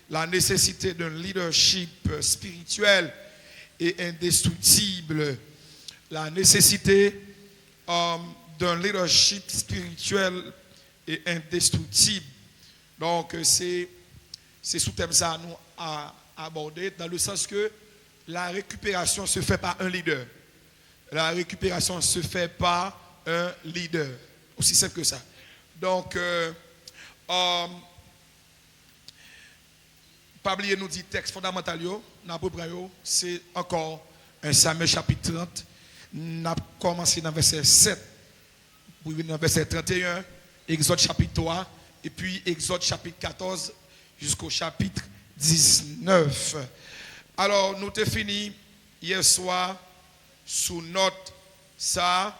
la nécessité d'un leadership spirituel et indestructible. La nécessité d'un leadership spirituel et indestructible. Donc, c'est sous thème ça nous à aborder, dans le sens que la récupération se fait par un leader. La récupération se fait par un leader. Aussi simple que ça. Donc, pas oublier nous dit texte fondamental, c'est encore un Samuel chapitre 30. Nous avons commencé dans verset 7, pour venir dans verset 31, Exode chapitre 3, et puis Exode chapitre 14 jusqu'au chapitre 19. Alors, nous avons fini hier soir sous note ça,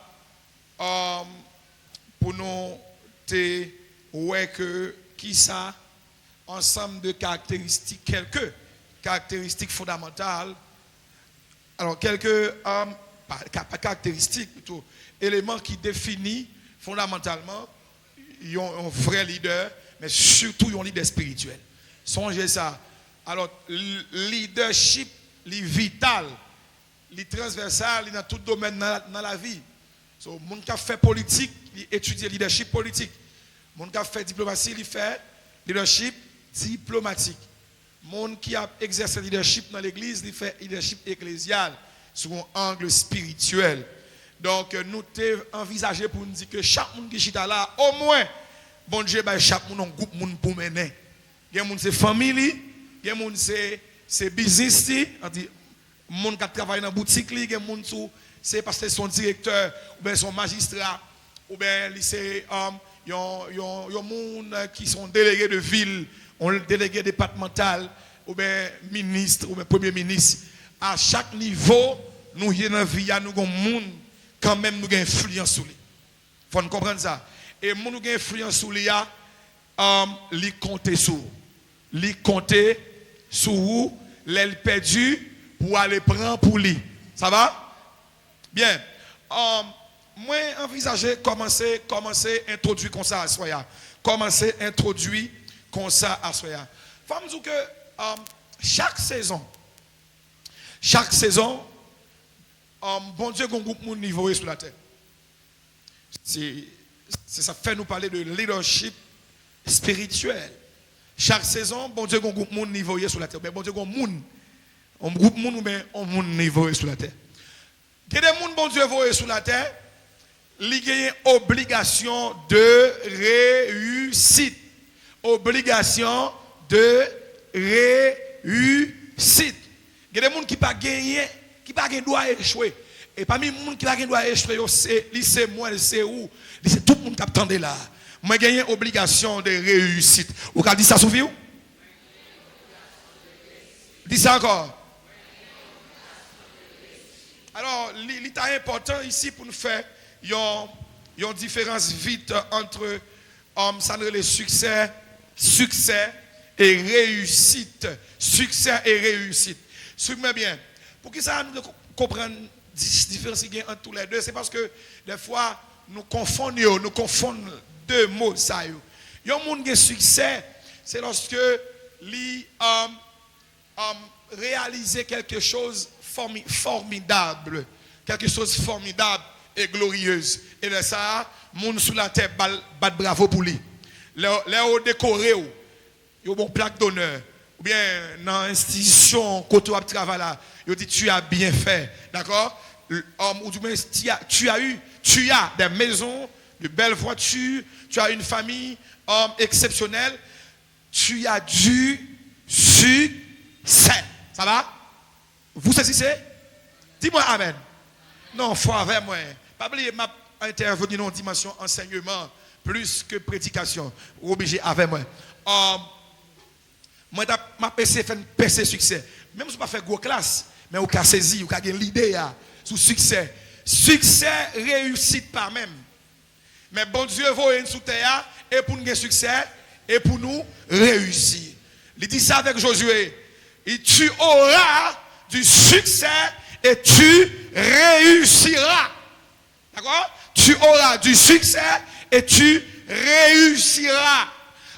pour nous te ouais que qui ça ensemble de caractéristiques, quelques caractéristiques fondamentales. Alors, quelques pas caractéristiques, plutôt éléments qui définissent fondamentalement un vrai leader, mais surtout un leader spirituel. Songez ça. Alors, leadership, vital, transversal, dans tout domaine dans la vie. So, mon qui a fait politique, il étudie leadership politique. Mon qui a fait diplomatie, il fait leadership diplomatique. Mon qui a exercé leadership dans l'église, il fait leadership ecclésial sur un angle spirituel. Donc, nous t'avons envisagé pour nous dire que chaque monde qui chita là, au moins, bon Dieu, chaque monde un groupe monde pour mener. Il y a des gens c'est famille, il y a des gens c'est business, on dit monde qui travaille dans la boutique, il y a des gens c'est parce que son directeur ou bien son magistrat ou bien c'est il y a des gens qui sont délégués de ville, délégués départemental ou bien ministre ou bien premier ministre. À chaque niveau, nous y dans vie, nous avons monde quand même nous avons influence sur lui. Faut nous comprendre ça. Et nous avons influence sur lui, li compter sur. Li compter sur vous, l'elle perdu pour aller prendre pour lui. Ça va? Bien. Moi envisager commencer introduire comme ça à soya. Commencer introduire comme ça à soya. Faut me dire que chaque saison, bon Dieu, un groupe de niveau sur la terre. Ça fait nous parler de leadership spirituel. Chaque saison, bon Dieu, un groupe de niveau sur la terre. Mais bon Dieu, un groupe de mais un monde niveau sur la terre. Il y a des gens, bon Dieu, sur la terre, ils ont obligation de réussite. Obligation de réussite. Il y a des gens qui ne pas gagner, qui pas doit échouer. Et parmi les gens qui pas doit échouer, c'est moi, c'est où, c'est tout le monde qui attend là. Moi j'ai une obligation de réussite. Vous avez dit ça sous vous? Dis ça encore. Alors, l'état important ici pour nous faire une différence vite entre ça le succès et réussite. Succès et réussite. Suivez-moi bien. Pour que ça nous comprenne la différence entre tous les deux, c'est parce que des fois, nous confondons deux mots. Il y a un monde qui a succès, c'est lorsque il réaliser quelque chose formidable. Quelque chose formidable et glorieuse. Et de ça, monde sous la terre bat bravo pour lui. Les décoré, il y a une plaque d'honneur. Ou bien dans l'institution, côté où tu travailles là, il dit tu as bien fait. D'accord? Ou du moins, tu as des maisons, de belles voitures, tu as une famille exceptionnelle, tu as du succès. Ça va? Vous saisissez? Dis-moi Amen. Non, faut avec moi. Pas oublier, m'a intervenu dans une dimension enseignement plus que prédication. Obligé avec moi. Moi, ma PC fait un PC succès. Même si je ne fais pas gros classe, mais vous avez saisi, vous avez l'idée sur succès. Succès, réussite pas même. Mais bon Dieu, vous êtes sous terre et pour nous avoir succès et pour nous réussir. Il dit ça avec Josué. Et tu auras du succès et tu réussiras. D'accord? Tu auras du succès et tu réussiras.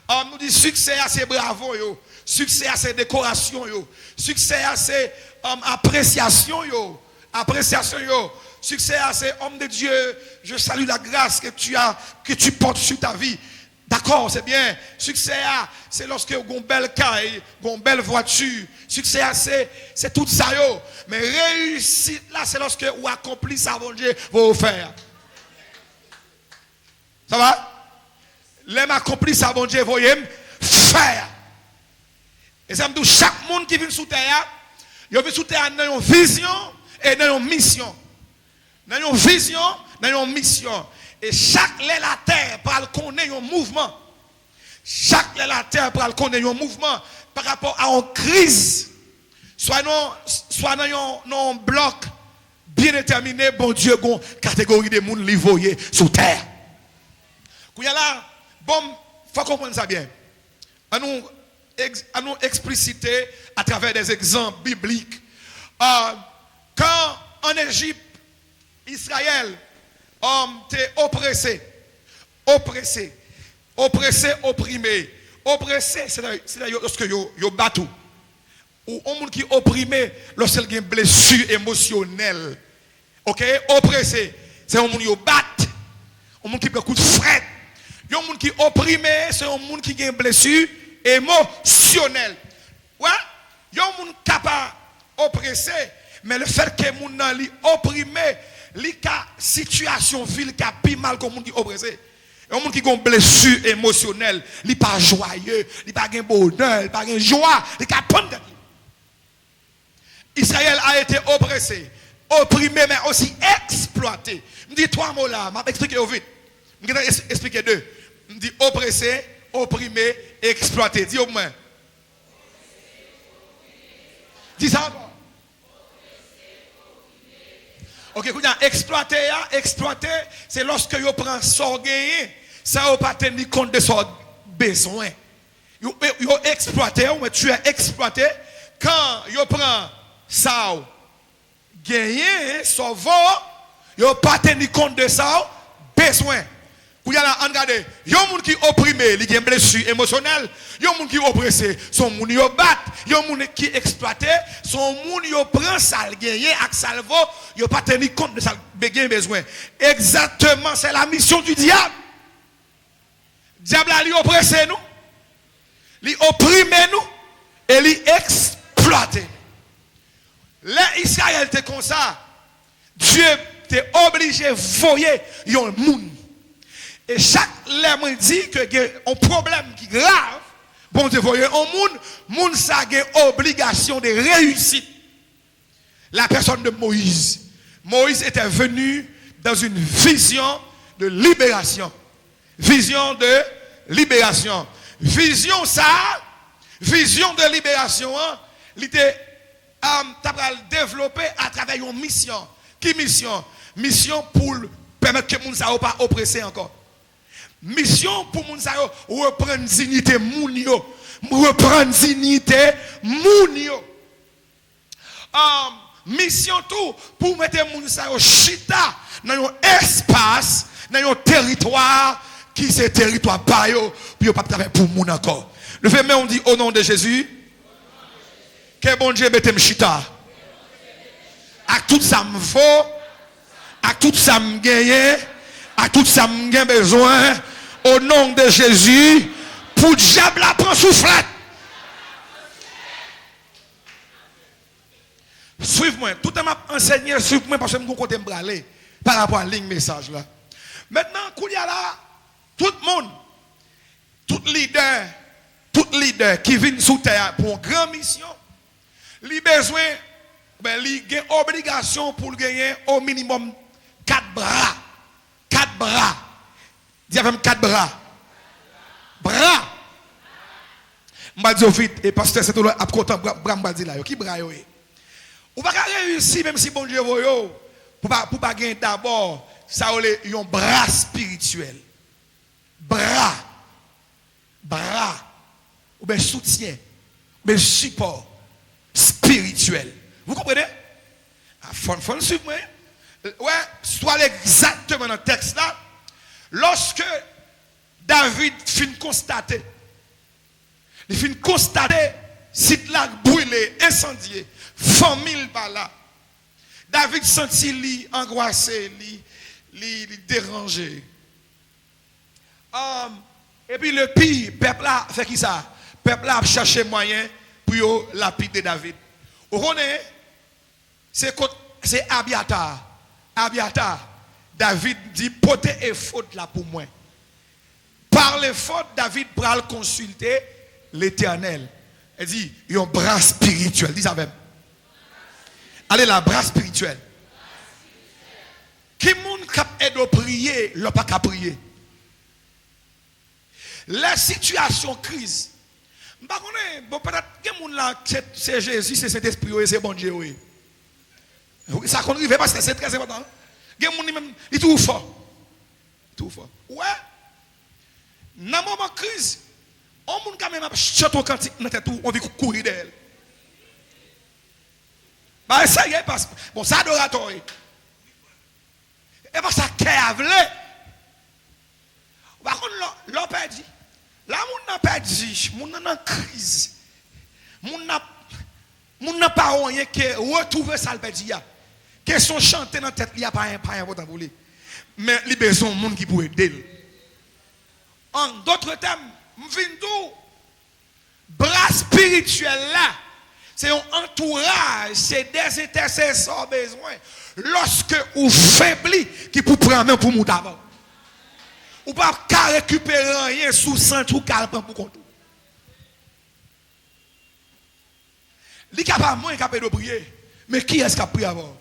On nous dit succès, c'est bravo. Yo. Succès, c'est décoration, yo. Succès, c'est appréciation, yo. Appréciation, yo. Succès, c'est homme de Dieu. Je salue la grâce que tu portes sur ta vie. D'accord, c'est bien. Succès, c'est lorsque vous avez une belle caille, une belle voiture. Succès, c'est tout ça, yo. Mais réussite, là, c'est lorsque vous accomplissez ça, bon Dieu, vous faire. Ça va? L'homme accompli ça, bon Dieu, vous faire. Et ça me dit, chaque monde qui vient sous terre, il vient sous terre dans une vision et dans une mission. Dans une vision, dans une mission. Et chaque la terre parle qu'on ait un mouvement. Chaque la terre parle qu'on ait un mouvement par rapport à une crise. Soit dans un bloc bien déterminé, bon Dieu, une catégorie de monde livrés sous terre. Quand il y a là, bon, il faut comprendre ça bien. À nous expliciter à travers des exemples bibliques. Quand en Égypte, Israël était opprimé. Oppressé, c'est lorsque yo battu. Ou un monde qui est opprimé lorsqu'il a une blessure émotionnelle. OK? Oppressé, c'est un monde qui bat. Un monde qui prend coup de fret. Un monde qui est opprimé, c'est un monde qui a une blessure émotionnelle. Ouais? Un monde capable oppressé, mais le fait que les gens sont opprimés, les situation ville qui a plus mal que les gens qui sont oppressés. Un monde qui a une blessure émotionnelle, il n'est pas joyeux, il n'est pas de bonheur, il n'est pas de joie, il n'est pas de Israël a été oppressé, opprimé, mais aussi exploité. Je dis trois mots là, je vais expliquer vite. Je vais expliquer deux. Je dis oppressé, opprimé, exploité. Dis au moins. Dis ça encore. Ok, exploiter, c'est lorsque vous prenez son gagné, ça ne pas tenir compte de son besoin. Vous exploitez, mais tu es exploité quand vous prenez ça gagné, son vol, vous pas tenir compte de ça besoin. Vous regardez, il y a des gens qui sont opprimés, ils ont une blessure émotionnelle. Il y a des gens qui sont oppressés, son moun yo bat. Il y a des gens qui sont exploités, son moun yo prend ça, gagné, ak salvo, il pas tenir compte de ça besoin. Exactement, c'est la mission du diable. Le diable a oppressé nous, il opprimé nous et il exploité. Là, Israël était comme ça. Dieu était obligé de voyer un monde. Et chaque lèvre dit que y a un problème qui est grave. Bon Dieu, voyez, un monde ça a une obligation de réussir. La personne de Moïse. Moïse était venu dans une vision de libération. Vision de libération. Vision de libération, il était développé à travers une mission. Qui mission? Mission pour permettre que les gens ne soient pas oppressés encore. Mission pour les gens reprendre dignité mounio. Reprendre dignité mounio. Mission tout pour mettre les gens chita dans un espace, dans un territoire qui c'est territoire pas yo, puis pas travailler pour moun encore. Le fait mais on dit au nom de Jésus que bon Dieu mette chita. À tout ça me faut, à tout ça me gagne, à tout ça me gagne besoin au nom de Jésus pour diable la prend soufflette. Suivez-moi, tout le monde enseigné, suivez-moi parce que je me compte me par rapport à la ligne message là. Maintenant, qu'il y a là, tout le monde, tout leader qui vient sous terre pour une grande mission, il a besoin, il a obligation pour gagner au minimum 4 bras. 4 bras. Dis avec 4 bras. Bras. Je vais dire vite, et pasteur, c'est tout le content, bras, je là. Qui bras yo? Ou pas réussir, même si bon Dieu vous pour pas gagner d'abord, ça a un bras spirituel. Bras. Ou bien soutien. Ou bien support spirituel. Vous comprenez? Faut suivre moi. Ouais, soit exactement dans le texte là. Lorsque David fin constater, Il fin constater site là brûlé, incendié, famille par là. David sentit lui angoissé, lui dérangé. Et puis le pire, peuple là fait qui ça? Peuple là a cherché moyen pour lapider David. Vous connaissez? C'est Abiatar. Abiatar. David dit porter et faute là pour moi. Par les fautes, David pral consulter l'Éternel. Il dit, il y a un bras spirituel. Dis ça même. Allez là, bras spirituel. Qui moun kap aide à prier, l'on pas qu'à prier. La situation crise. Bah bon peut-être que moun là c'est Jésus, c'est cet esprit c'est bon Dieu. Ça qu'on arrive parce que c'est très important. Gen moun même il tout fort. Tout fort. Ouais. Dans moment crise, on moun quand même chante cantique dans tête tout, on vit courir d'elle. Bah ça y est parce bon ça adoratoire. Et parce que ça câble. Par contre l'on perdu. Là moun n'a perdu, moun nan crise. Moun n'a pas rien que retrouver ça le perdu ya. Question chanter dans tête il y a pas important pour lui. Mais il besoin monde qui pour aider. En d'autres termes, m'vindou bras spirituel là, c'est un entourage, c'est des intercesseurs besoin. Lorsque vous faiblit qui pour prendre main pour monter avant. Ou pas récupérer rien sous centre ou calme pour compte. Li capable moins capable de prier, mais qui est-ce qui a prié avant?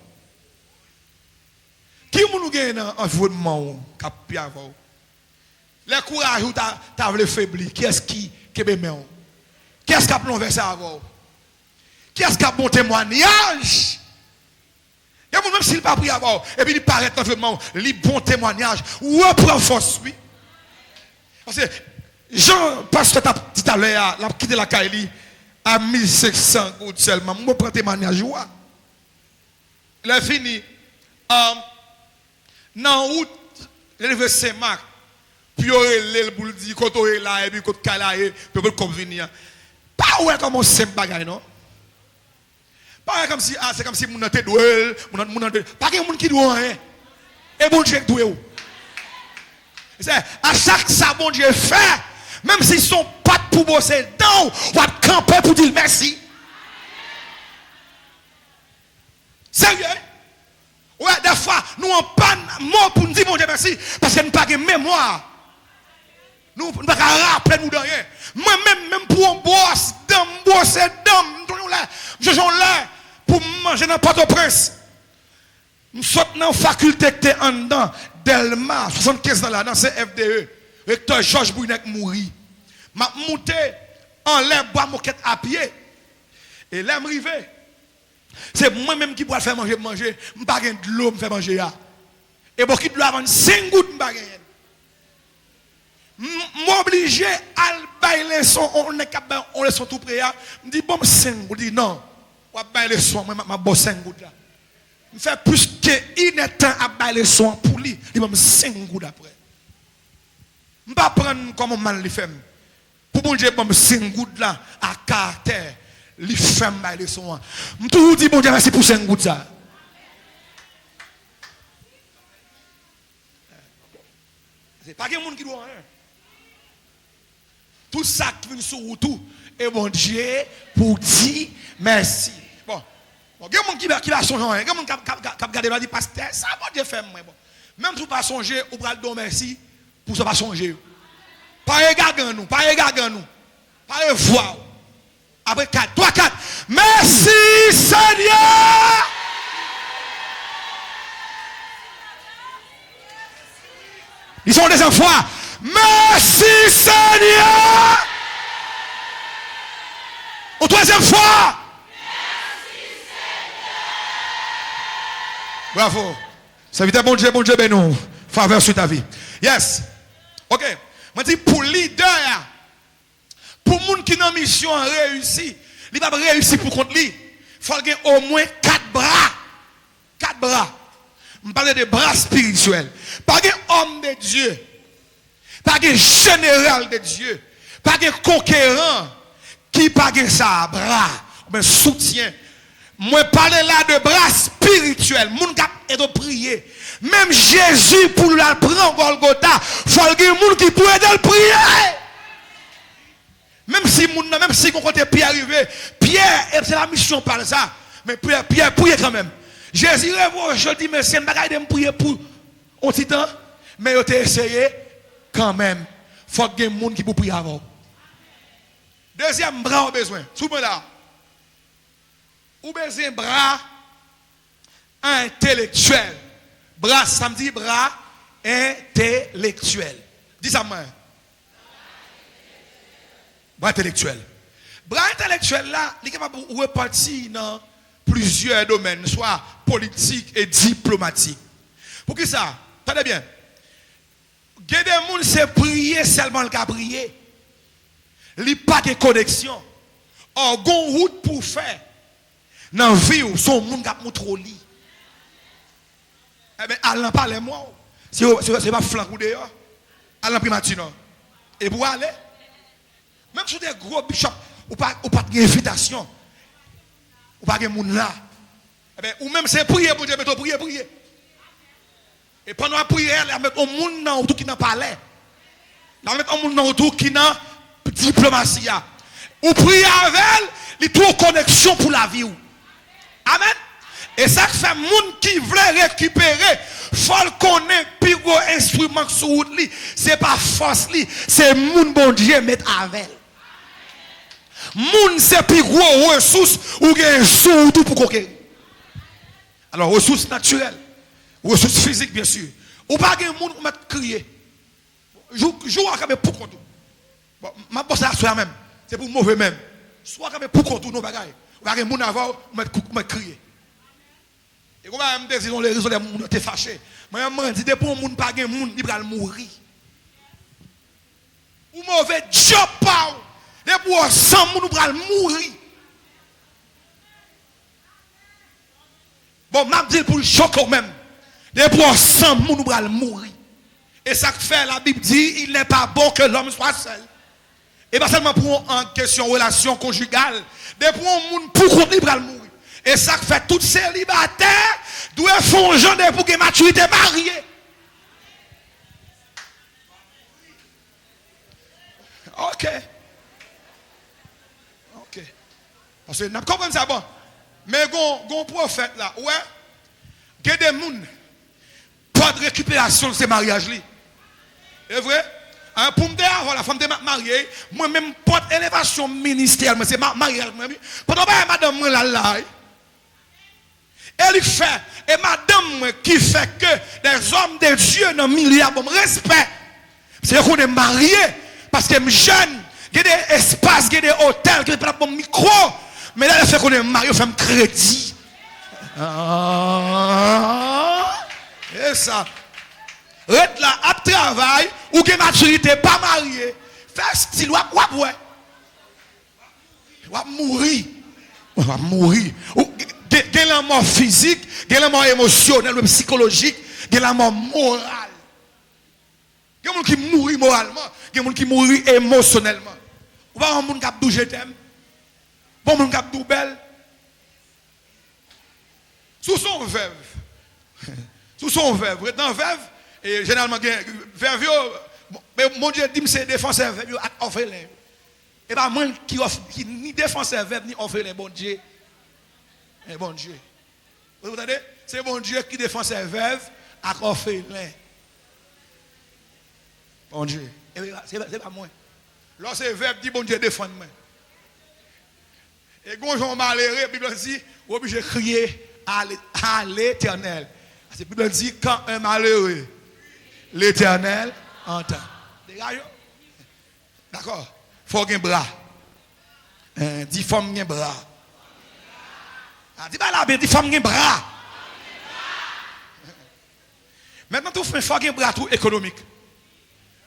Qui nous gagne dans environnement qui a prié avant? Le courage ou ta voulu faiblir, qui est-ce qui est bien? Qui est-ce qui a plongé ça avant? Qui est-ce qui a bon témoignage? Et même s'il n'a pas pris avant, et puis il paraît dans l'environnement, il bon témoignage, ou reprend force, oui. Parce que Jean, pasteur tout à l'heure, il a quitté la Kaili à 1500 gouttes seulement. Je prends témoignage. Il a fini. Dans août, il a fait Saint-Marc. Puis il a pour dire quand on est là, et puis quand on est là, puis on venir. Pas ouais comme on s'aime bagaille, non? Pas comme si, c'est comme si mon était doué, pas qu'il y a monde qui doit rien. Et bon Dieu doué. C'est à chaque ça bon Dieu fait, même s'ils sont pas pour bosser dedans, on va camper pour dire merci. Sérieux? Ouais, des fois, nous on pas mot pour nous dire bon Dieu merci, parce que nous n'avons pas de mémoire. Nous ne pouvons pas rappeler nous de rien. Moi-même, pour un boss, bosser dedans, je suis là pour manger dans Port-au-Prince. Nous sommes dans la faculté qui est en dedans, Delma, 75 ans là, dans ce FDE. Recteur Georges Brunet mourit. M'a monté en l'air, bois moquette à pied. Et là, je suis arrivé. C'est moi-même qui dois faire manger. Je ne peux pas de l'eau, me faire manger. Et bon, qui doit avoir 5 gouttes, je ne peux pas m'obliger à bailler son, on les son tout prêt. Je dis, bon, 5 gouttes. Je dis, non, on va bailler son, je bosse 5 gouttes là. Je fais plus qu'il est temps à bailler son pour lui. Je dis, bon, 5 gouttes après. Je ne vais pas prendre comme on mal les fait. Pour bon Dieu, bon, 5 gouttes là, à caractère, les femmes bailler son. Je toujours dis, bon Dieu, merci pour 5 gouttes ça. C'est pas qu'il y a monde qui doit rien. Tout ça qui vient sur tout. Et bon Dieu, pour dire merci. Bon, il y a des gens qui va songer. Il y a des gens qui va regarder et dire, pasteur, ça bon Dieu fait moi. Même si vous ne pas songer, vous pouvez dire merci pour ne pas songer. Pas regarder nous, pas regarder nous. Pas voir. Après 4, 3, 4. Merci Seigneur. Ils sont des enfants. Merci Seigneur. Au troisième fois. Merci Seigneur. Bravo. Ça veut dire bon Dieu, ben nous. Faveur sur ta vie. Yes. Ok. Je dis pour leader, pour les gens qui ont une mission réussi, il va réussir pour contre lui. Il faut qu'il ait au moins 4 bras. 4 bras. Je parle de bras spirituels. Pas un homme de Dieu. Pas un général de Dieu. Pas un conquérant. qui pas ça, bras, mais soutien. Moi parler là de bras spirituels, moun k'ap et de prier. Même Jésus pour la prendre Golgotha, faut que moun qui pour aider le prier. Même si on côté Pierre arrivé, Pierre c'est la mission par ça, mais Pierre prier quand même. Jésus je dis mais c'est bagaille de prier pour un petit temps, mais il a essayé quand même. Faut que moun qui pour prier avant. Deuxième bras au besoin. Souvent là. Ou besoin bras intellectuel. Bras, ça me dit bras intellectuel. Dis ça moi. Bras intellectuel. Bras intellectuel là, il est capable de repartir dans plusieurs domaines, soit politiques et diplomatiques. Pour qui ça? Tenez bien. Il y a des gens qui c'est prier seulement le cas prier. Il n'y a pas de connexion. Or, il y a une route pour faire. Dans la vie, son monde qui a montré au lit. Eh bien, allez parler moi. Si ce n'est pas flanc ou dehors, allez primature. Et pour aller, même sur des gros bishops, ou pas d'invitation, ou pas de monde là. Eh bien, ou même c'est prier pour Dieu, mais prier. Et pendant la prière, il y a un monde autour qui n'a pas l'air. Il y a un monde autour qui n'a pas de diplomatie. Ou prier avec elle, il y a une connexion pour la vie. Amen. Et ça fait monde qui veut récupérer, faut connaître plus gros instrument sur route li, c'est pas force li, c'est monde bon Dieu mettre avec. Monde c'est plus gros ressources ou gain sous tout pour conquérir. Alors ressources naturelles, ressources physiques bien sûr. Ou pas gain monde mettre crier. Joue avec pour contre. Bon, ma bosse là soit même, c'est pour mauvais même. Soit avec pour contre nos bagailles. Ou pas gain monde avant mettre crier. Et comment je me dis, les réseaux, les gens sont fâchés. Moi, je me dis, depuis que les gens pas de monde, ils vont mourir. Ou mauvais job, depuis que 100 gens vont mourir. Bon, je dis pour le choc quand même. Depuis que 100 gens vont mourir. Et ça fait, la Bible dit, il n'est pas bon que l'homme soit seul. Et pas seulement pour une question de relation conjugale. Depuis que les gens pour contre, ils vont mourir. Et ça fait tous ces célibataires doivent fonctionner pour que maturité mariée. Ok. Parce que nous comprenons ça bon. Mais un prophète là, ouais, il y a des gens, pas de récupération de ces mariages là. C'est vrai? Pour me dire, la femme de mariée, moi-même, pas d'élévation ministérielle, mais c'est mariage. Pendant que madame là, elle fait, et madame qui fait que des hommes de Dieu dans le milieu bon respect. C'est qu'on est marié, parce que je suis jeune, il y a des espaces, il y a des hôtels, il y a des bon micro, mais là, elle fait qu'on est marié, on fait un crédit. Et ça. Reste là, à travail, ou que maturité, pas marié, fait style, ouais. Va mourir. Va mourir. Il y a la mort physique, il y a la mort émotionnelle, psychologique, il y a la mort morale. Il y a des gens qui mourent moralement, il y a des gens qui mourent émotionnellement. Ou pas un monde qui a dit je t'aime, pas un monde qui a dit belle. Sous son veuve, dans veuve, et généralement, veuve, mais mon Dieu dit que c'est défenseur veuve, orphelin. Et pas moi qui ni défenseur veuve, ni orphelin, bon Dieu. Et bon Dieu. Vous entendez? C'est bon Dieu qui défend ses veuves à orphelins. Bon Dieu. C'est pas moi. Lorsque ces veuves dit bon Dieu défend-moi. Et quand j'en malheureux, la Bible dit, obligé de crier à l'Éternel. La Bible dit, quand un malheureux, l'Éternel entend. Dégage. D'accord? Il faut un bras. 10 femmes un bras. Dis pas là, mais 10 femmes un bras. Maintenant, tu fais un bras tout économique.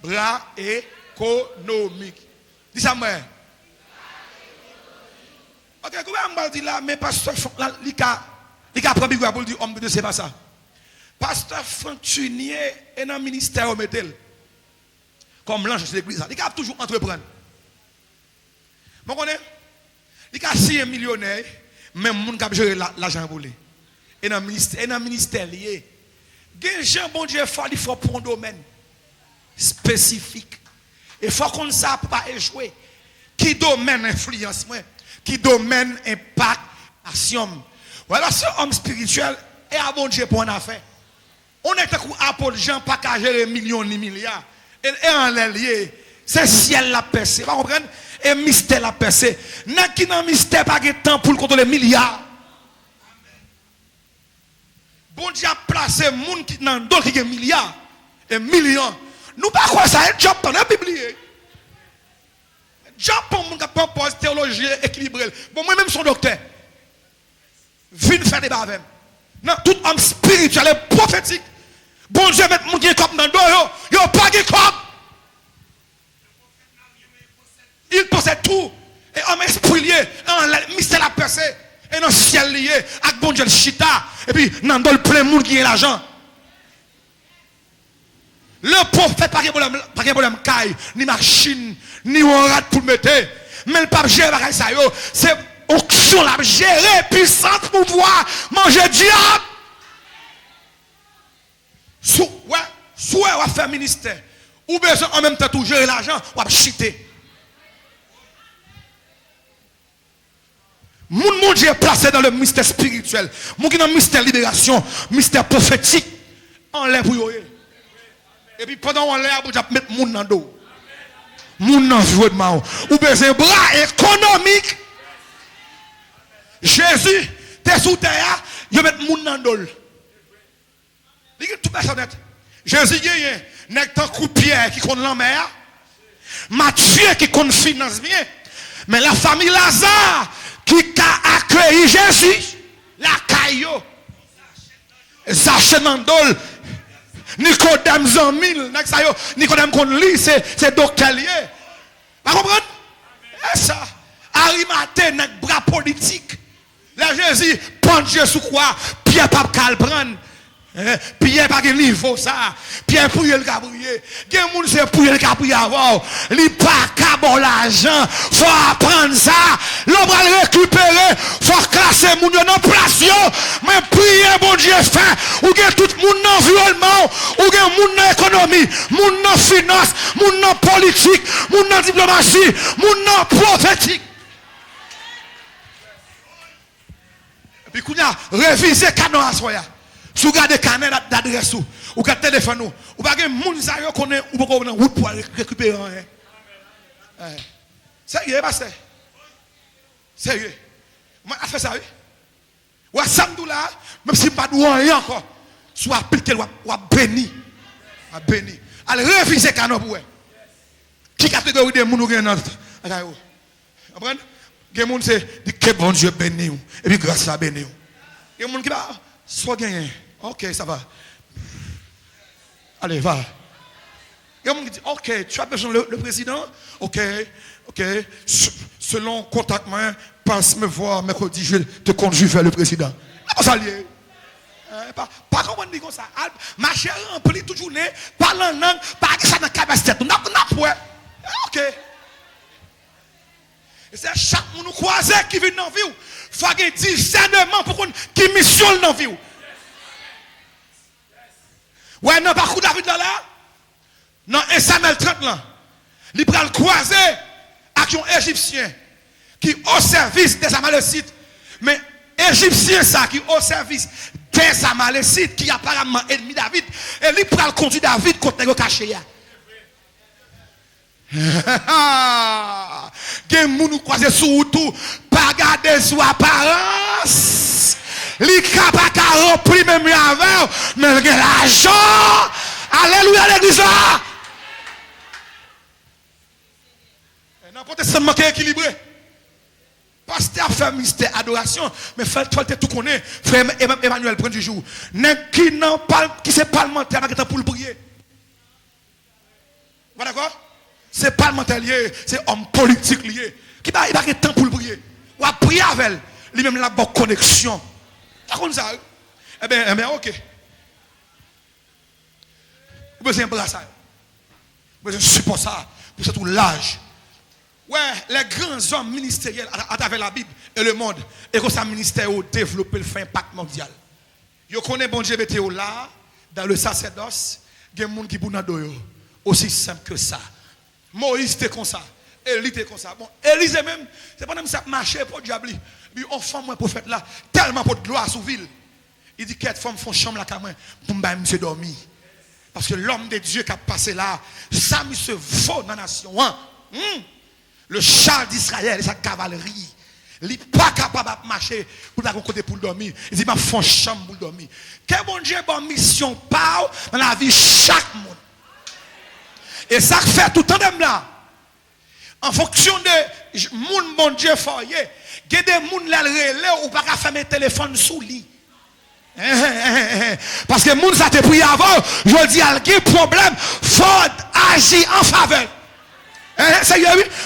Bras économique. Dis ça, moi. Ok, comment on dit là, mais pasteur, il a pris Bible pour dire, homme de Dieu, c'est pas ça. Pasteur Franck Tunier est dans le ministère au Métel. Comme l'ange de l'église. Il a toujours entreprendre. Vous connaissez? Il a signé un millionnaire, même moun qui a géré l'argent pour lui. Et dans le ministère lié. Gen gens bon Dieu il faut pour un domaine spécifique. Il faut qu'on ne sache pas échouer. Qui domaine influence moi? Qui domaine impact action? Voilà ce homme spirituel et à bon Dieu pour une affaire. On est un coup Apôtre Jean pas qu'à gérer millions ni milliards. Et en lié, c'est ciel la percée. Vous comprenez? Et mystère la percée. N'a qui dans mystère pas de temps pour contrôler milliards. Bon Dieu a placé les gens qui dans d'autres qui ont milliards et millions. Nous pas quoi ça, un job dans la Bible. Job pour moun qui propose théologie équilibrée. Bon moi même son docteur. Viens faire des bavem. Non, tout homme spirituel et prophétique. Bon Dieu met moun qui comme dans dos yo pas qui comme. Il possède tout. Et homme esprit lié, en mystère la percée. Et dans le ciel lié, avec bon Dieu le chita. Et puis, dans le plein monde qui est l'argent. Le prophète, pas de problème, caille, ni machine, ni on rate pour le mettre. Mais le pape gère ça, c'est auction la gérer, puissance, pouvoir, manger diable. Soit on va faire ministère, ou besoin en même temps tout gérer l'argent, on va chiter. Mon Dieu est placé dans le mystère spirituel. Mon qui dans le mystère libération, mystère prophétique. En l'air pour yo. Et puis pendant on l'air pour mettre moun dans dos. Moun dans environnement. Ou besoin bras économique. Jésus, t'es sous terre, yo met moun dans dos. Dit tout personne. Jésus gagne n'est tant coup Pierre qui connaît la mer. Matthieu qui connaît finance bien. Mais la famille Lazare qui a accueilli Jésus, la caillou, Zaché Nandol, Nicodème Zamil, Nicodème Konli, c'est docteur lié. Vous comprenez? Et ça, Arimathée, n'est bras politique. Là, Jésus, prend Dieu sous quoi? Pierre Pape Calprendre. Pierre pas de niveau ça. Pierre pour le cabrier. Gen moun c'est pour le cabrier avant. Li pas ka bon l'argent. Faut apprendre ça. L'on va le récupérer. Faut classer moun dans place yo. Mais prier bon Dieu fait. Ou gen tout moun dans environnement, ou gen moun dans économie, moun dans finance, moun dans politique, moun dans diplomatie, moun dans prophétique. Et puis kounya réviser canon à soya. Si vous regardez le carnet d'adresse ou le téléphone, ou pas que les gens qui connaissent ou pas route pour récupérer. Sérieux, pas sérieux. Sérieux. Moi, je fais ça, oui. Ou à samedi là, même si je ne pas rien encore, soit appliqué ou béni. Béni. Allez, réviser le carnet pour vous. Qui catégorie de gens qui ont vous comprenez? Les gens c'est que bon Dieu béni. Et puis grâce à béni. Il y a des gens qui soit gagné. Ok, ça va. Allez, va. Il y a des gens qui disent, ok, tu as besoin le président? Ok. Selon contact main, passe me voir mercredi, je te conduis vers le président. Pas ça lié. Pas comment on dit comme ça. Ma chère remplie toute journée, parle en langue, pas que ça dans la capacité. Ok. Et c'est chaque monde nous croise qui vient dans la vie. Il faut avoir un discernement pour qui mission dans la vie. Ouais, non, pas coup David là. Non, 1 Samuel 30 là. Il va le croiser avec un Égyptien qui est au service des Amalécites. Mais Égyptien ça qui est au service des Amalécites qui est apparemment ennemi David. Et il va le conduire David contre les cachés. Gen moun nou croise sous tout, pas garder sous apparence. Li kapab ka rempli même avec, mais gen l'argent. Alléluia l'église là. N'importe seulement qui est équilibré. Pasteur fait mystère adoration, mais fait tout connaît. Frère Emmanuel prend du jour. N'est qui non pas qui c'est parlementaire pour le prier. Voilà d'accord? C'est parlementaire lié, c'est homme politique lié. Qui n'a pas de temps pour le prier. Ou à prier avec elle. Lui-même la bonne connexion. T'as comme ça? Eh bien, ok. Vous avez besoin de ça. Vous avez besoin de support ça. Pour surtout l'âge. Ouais, les grands hommes ministériels à travers la Bible et le monde, et que ça ministère au développer le fin impact mondial. Yo connaît bon Dieu mettez là dans le sacerdoce, il y a des gens qui pour nous aussi simple que ça. Moïse était comme ça, Élie était comme ça. Bon, Élie même, c'est pas même ça marcher pour diable. Puis on femme moi prophète là, tellement pour de gloire sous ville. Il dit qu'elle femme font chambre là quand même pour me monsieur dormir. Parce que l'homme de Dieu qui a passé là, ça monsieur vaut dans la nation. Hein? Le char d'Israël et sa cavalerie, il n'est pas capable de marcher pour la côté pour dormir. Il dit, je fais chambre pour dormir. Quel bon Dieu, bonne mission parle dans la vie de chaque monde. Et ça fait tout le temps là. En fonction de mon bon Dieu foyer, il y a des gens qui relèvent ou pas faire mes téléphones sous lit. Parce que les gens qui ont prié avant, je dis, il y a un problème, il faut agir en faveur.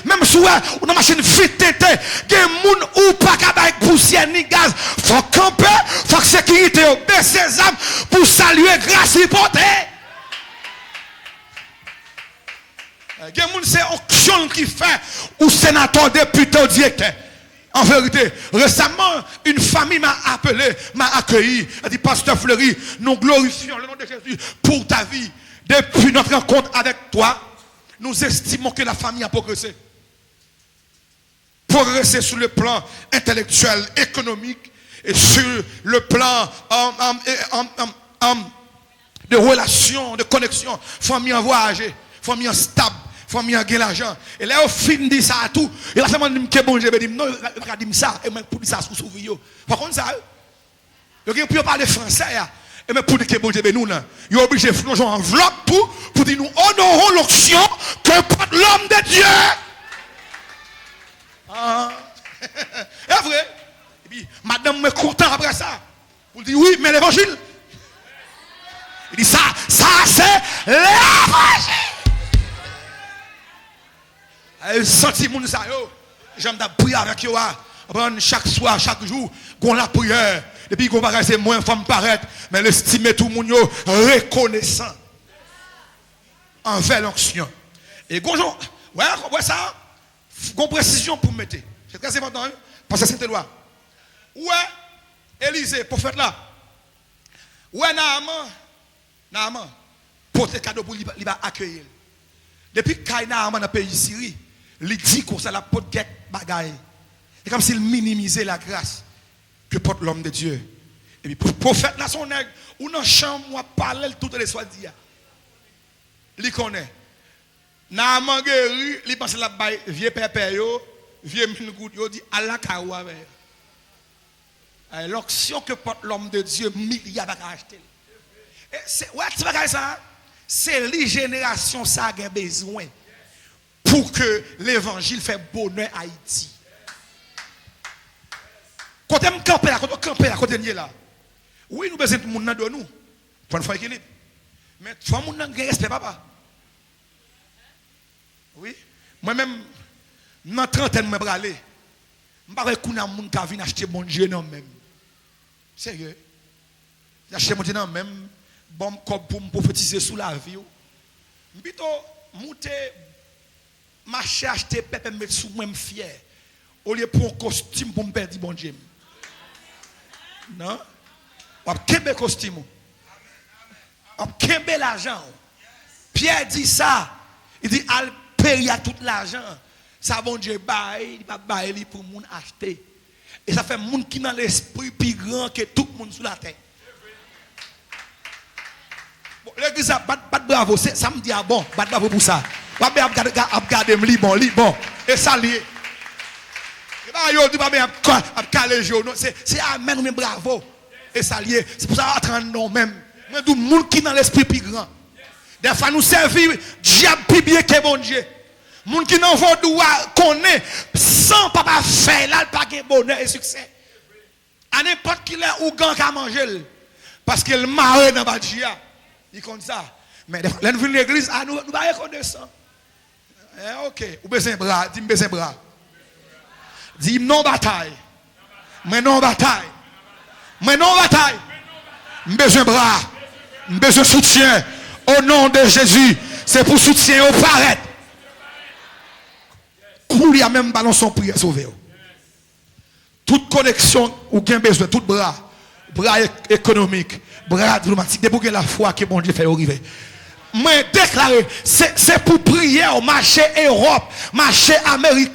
Même si on a une machine vite tété, il y a des gens ou pas avec poussière ni gaz. Il faut camper, il faut que la sécurité baisse ses âmes pour saluer grâce et porter. Il y a des gens c'est auction qui fait ou sénateur, député ou directeur. En vérité, récemment, une famille m'a appelé, m'a accueilli. Elle dit, Pasteur Fleury, nous glorifions le nom de Jésus pour ta vie. Depuis notre rencontre avec toi, nous estimons que la famille a progressé. Progressé sur le plan intellectuel, économique et sur le plan de relations, de connexion. Famille en voyage, famille en stable. Famille a gagné l'argent. Et là, au fin de ça à tout. Et là, ça m'a dit que bon, je vais dire, non, il a dit ça. Et même pour dire ça sous souvenir. Par contre, ça, il a pu parler français. Et même pour dire que bon, je vais nous, il est obligé de faire une enveloppe pour dire nous honorons l'onction que porte l'homme de Dieu. C'est vrai. Et puis, madame me content après ça. Pour dire oui, mais l'évangile. Il dit ça c'est l'évangile. Senti moun sa yo, j'aime da prier avec yo, chaque soir, chaque jour, qu'on la prière, depuis qu'on va c'est moins femme paraître, mais l'estimer tout moun yo reconnaissant envers l'onction. Et gonjon, ouais ça, gon précision pour mettre. C'est très important, parce que c'est loi. Ouais, Élisée, prophète là. Ouais, Naaman, porte cadeau pour lui accueillir. Depuis qu'il Naaman dans le pays Syrie, il dit qu'on ça la porte guette bagaille. C'est comme s'il minimisait la grâce que porte l'homme de Dieu. Et puis pour prophète là son nègre, ou dans chambre moi parler toutes les soirs dia. Il connaît. Naaman guéri, il pense la baille vieux pépé yo, vieux mingout yo dit Allah kawa avec. L'onction que porte l'homme de Dieu, milliards va acheter. Et c'est ouais, tu vas ça. C'est les générations ça a besoin pour que l'évangile fait bonheur à Haïti. Quand on campe là, quand on est là. Oui, nous besoin de monde de nous pour nous faire équilibre. Mais faut monde nan respect papa. Oui, moi-même dans trentaine moi bralé. M'pa connait monde qui vient acheter mon Dieu non même. Sérieux. Acheter mon Dieu non même. Bon comme pour me prophétiser sous la vie. Mbito monter marcher acheter pépé mettre sous moi fier. Au lieu pour un costume pour me perdre bon Dieu. Non? On kembe costume. On kembe l'argent. Pierre dit ça. Il dit al payer tout l'argent. Ça bon Dieu bail, il pas bail pour moun acheter. Et ça fait moun qui dans l'esprit plus grand que tout le monde sur la terre. L'église a bat bravo, ça me dit ah bon, bat bravo pour ça. Pas bien regarder li bon. Et ça lié. Et pas yo dit pas bien caler jo non, c'est amen mais bravo. Et ça lié. C'est pour ça attendre non même. Mais tout monde qui dans l'esprit plus grand. Des fois nous servir diable plus bien que bon Dieu. Moun qui n'en veut doit connaît sans papa faire là pas gain bonheur et succès. À n'importe qui là ou gang à manger parce qu'il marre dans Badia. Il compte ça. Mais là, nous venons à l'église, nous ne pas reconnaissant. Ok. Ou besoin bras, dis-moi besoin bras. Dis non bataille. Mais non bataille. Mais non bataille. Besoin bras. Besoin soutien. Au nom de Jésus. C'est pour soutien au paraître. couler à même ballon son prière sauver. Toute connexion ou bien besoin, tout bras économique, bras diplomatique, dès pour que la foi que bon Dieu fait arriver. Mais déclaré, c'est pour prier au marché Europe, marché Amérique.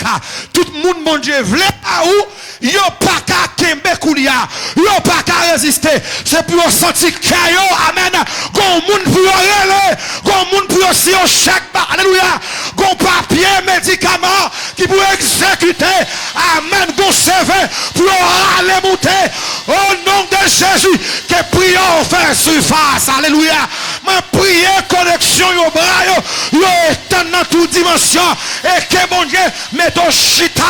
Tout le monde, mon Dieu, voulait à où? Yo pas qu'à kembe koulia, yo pas qu'à résister. C'est pour sentir caillou, amen. Gon moun pour relé, gon moun pour aussi au chèque, alléluia. Gon papier, médicament qui pour exécuter, amen. Gon CV pour aller monter. Au nom de Jésus, que prions faire surface, alléluia. Mais prier connexion yo bras yo étend dans toute dimension et que mon Dieu met au chita,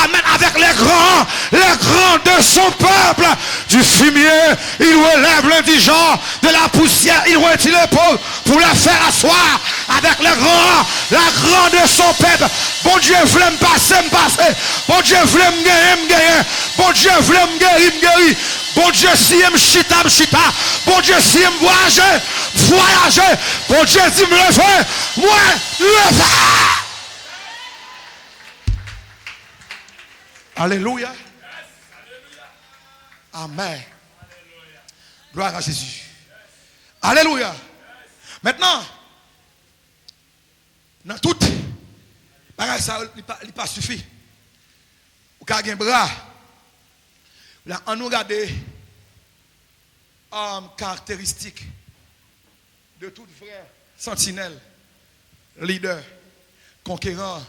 amen, avec les grands de son peuple. Du fumier, il relève l'indigent de la poussière, il retire l'épaule pour la faire asseoir avec les grands, la grande de son peuple. Bon Dieu voulait me passer. Bon Dieu voulait me gagner. Bon Dieu voulait me guérir. Bon Dieu si me chita. Bon Dieu si me voyager. Bon Dieu dit me lever. Moi, lever. Alléluia. Amen. Gloire à Jésus. Alléluia. Maintenant, dans tout, ça n'est pas suffit. Vous avez un bras. Là, on nous regarde caractéristiques de tout frère, sentinelle, leader, conquérant.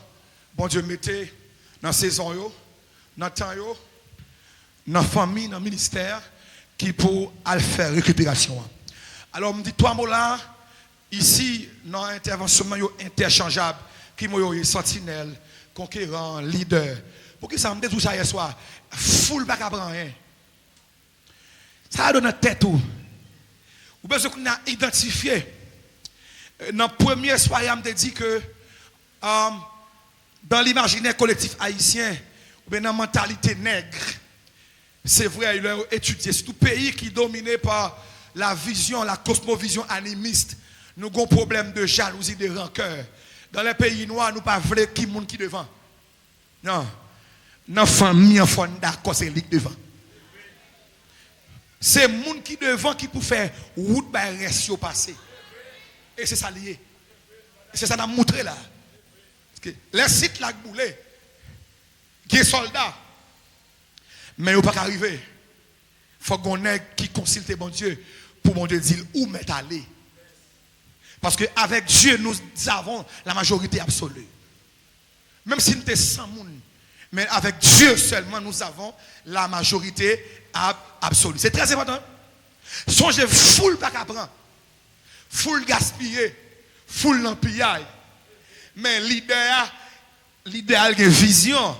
Bon Dieu, mettez dans la saison, dans le temps, dans la famille, dans le ministère, qui pour faire récupération. Alors, on me dit trois mots là, ici, dans l'intervention interchangeable, qui est sentinelle, conquérant, leader. Pour que ça me dise tout ça hier soir, full bac à prendre rien. Ça a donné tête tout. Ou bien, qu'on a identifié. Dans le premier soir, il m'a dit que dans l'imaginaire collectif haïtien, ou bien dans la mentalité nègre, c'est vrai, il a étudié. C'est tout pays qui est dominé par la vision, la cosmovision animiste. Nous avons un problème de jalousie, de rancœur. Dans les pays noirs, nous ne pouvons pas qui monde qui devant. Non. Dans la famille, on est d'accord, c'est lui qui devant. C'est le monde qui devant qui peut faire route par reste au passé. Et c'est ça lié. Et c'est ça qu'on a montré là. Parce que les sites là boulé, qui est soldat, mais il ne peut pas arriver. Il faut qu'on ait qui consulte bon Dieu pour mon Dieu dire où m'est allé. Parce qu'avec Dieu, nous avons la majorité absolue. Même si nous sommes 100 personnes, mais avec Dieu seulement, nous avons la majorité absolue. C'est très important. Songez, full pas qu'à prendre, full gaspiller, full l'empillage. Mais l'idéal a une vision.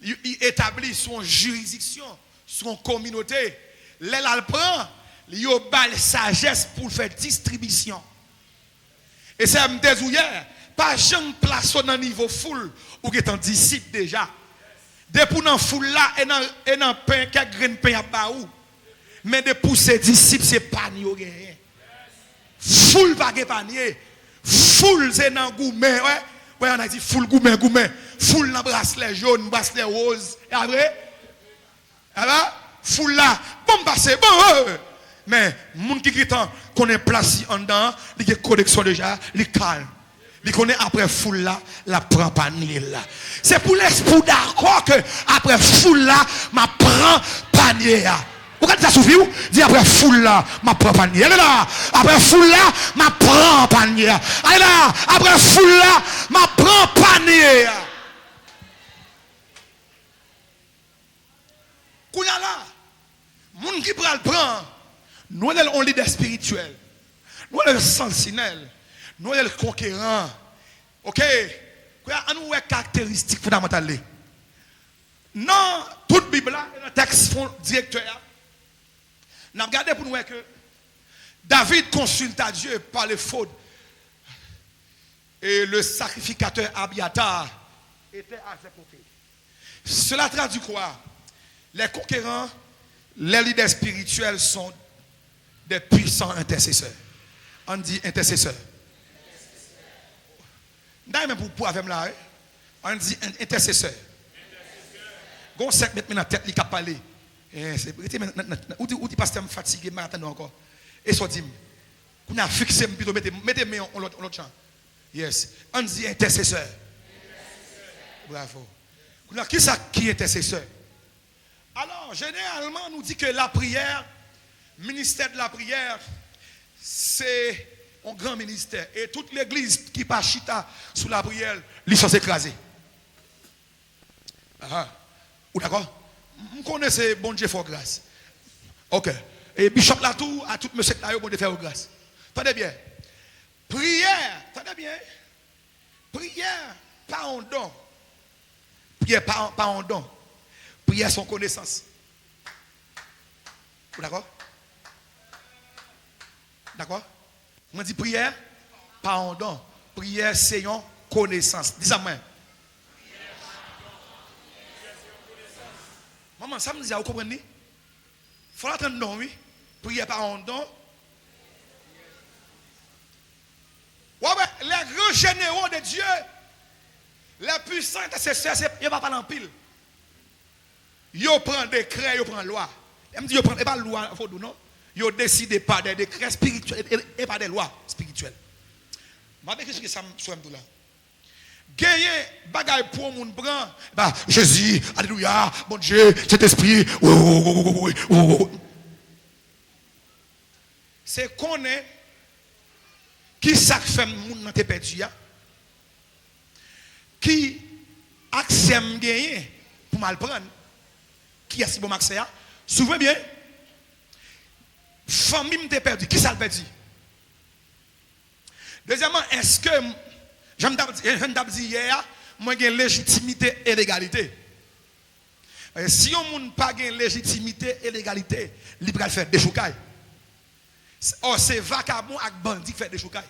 Il établit son juridiction, son communauté. L'aile prend, il a la sagesse pour faire distribution. Et c'est me dire hier, pas jamais place dans niveau full ou qui est un disciple déjà. Depuis dans full là et dans pain quelques grains de pain à baou. Mais depuis ces disciples c'est panier rien. Full pas panier. Full c'est dans gourmet ouais. Ouais on a dit full gourmet. Full dans bracelet jaune, bracelet rose. Et après full là bon passer bon. Mais moun qui temps qu'on est placé en dedans, il y a connexion déjà, il calme. Il connaît après foule là, la prend panier là. C'est pour l'esprit d'accord que après foule là, ma prend panier là. Pourquoi ça souffle ou dit après foule là, ma prend panier. Elle est là. Après foule là, ma prend panier. Elle est là. Après foule là, ma prend panier. Kounya là, moun qui prend le prend. Nous sommes un leader spirituel. Nous sommes sentinelle. Nous sommes conquérant. Ok? Nous avons une caractéristique fondamentale. Dans toute Bible, dans le texte directeur, nous regardons pour nous que David consulta Dieu par les fautes. Et le sacrificateur Abiathar était à ses côtés. Cela traduit quoi? Les conquérants, les leaders spirituels sont des puissants intercesseurs. On dit intercesseurs. D'ailleurs, même pour avec là, On dit intercesseur. Gon 5 mètres dans la tête, il a parlé. Ou dit pasteur me fatigué, mais attendez encore. Et so dit, qu'on a fixé, plutôt mettez-moi en l'autre champ. Yes. On dit intercesseur. Bravo. Qui ça qui est intercesseur? Alors, généralement, on nous dit que la prière, ministère de la prière, c'est un grand ministère. Et toute l'église qui passe chita sous la prière, ils sont écrasés. Ou d'accord? Vous connaissez bon Dieu for grâce. Ok. Et Bishop Latour a tout monsieur là, bon Dieu faire grâce. Attendez bien. Prière, attendez bien. Prière, pas en don. Prière, pas en don. Prière, son connaissance. D'accord? D'accord? On dit prière, pas en don. Prière, c'est une connaissance. Dis-moi. Maman, ça me dit, vous comprenez? Il faut l'attendre, non, oui. Prière, pas en don. Ouais, les grands généraux de Dieu, les puissants intercesseurs, ils ne vont pas parler en pile. Ils prennent des décrets, ils prennent loi. Ils me disent, ils prennent pas loi, non? Ils décident par des décrets spirituels et pas des lois spirituelles. Je vais dire que ça me soit là. Gagner bagaille pour moun prend, Jésus, alléluia, mon Dieu, cet esprit. C'est qu'on est qui ça fait moun dans tes perdu qui accès gagner pour mal prendre. Qui est si bon accès? Souvent bien. Famille m'te perdu. Qui ça le perdu? Deuxièmement, est-ce que j'aime dit hier, moi j'ai légitimité et légalité. Si on n'a pas de légitimité et légalité, il peut faire des choucailles. Or c'est vagabond avec bandit qui fait des choucailles.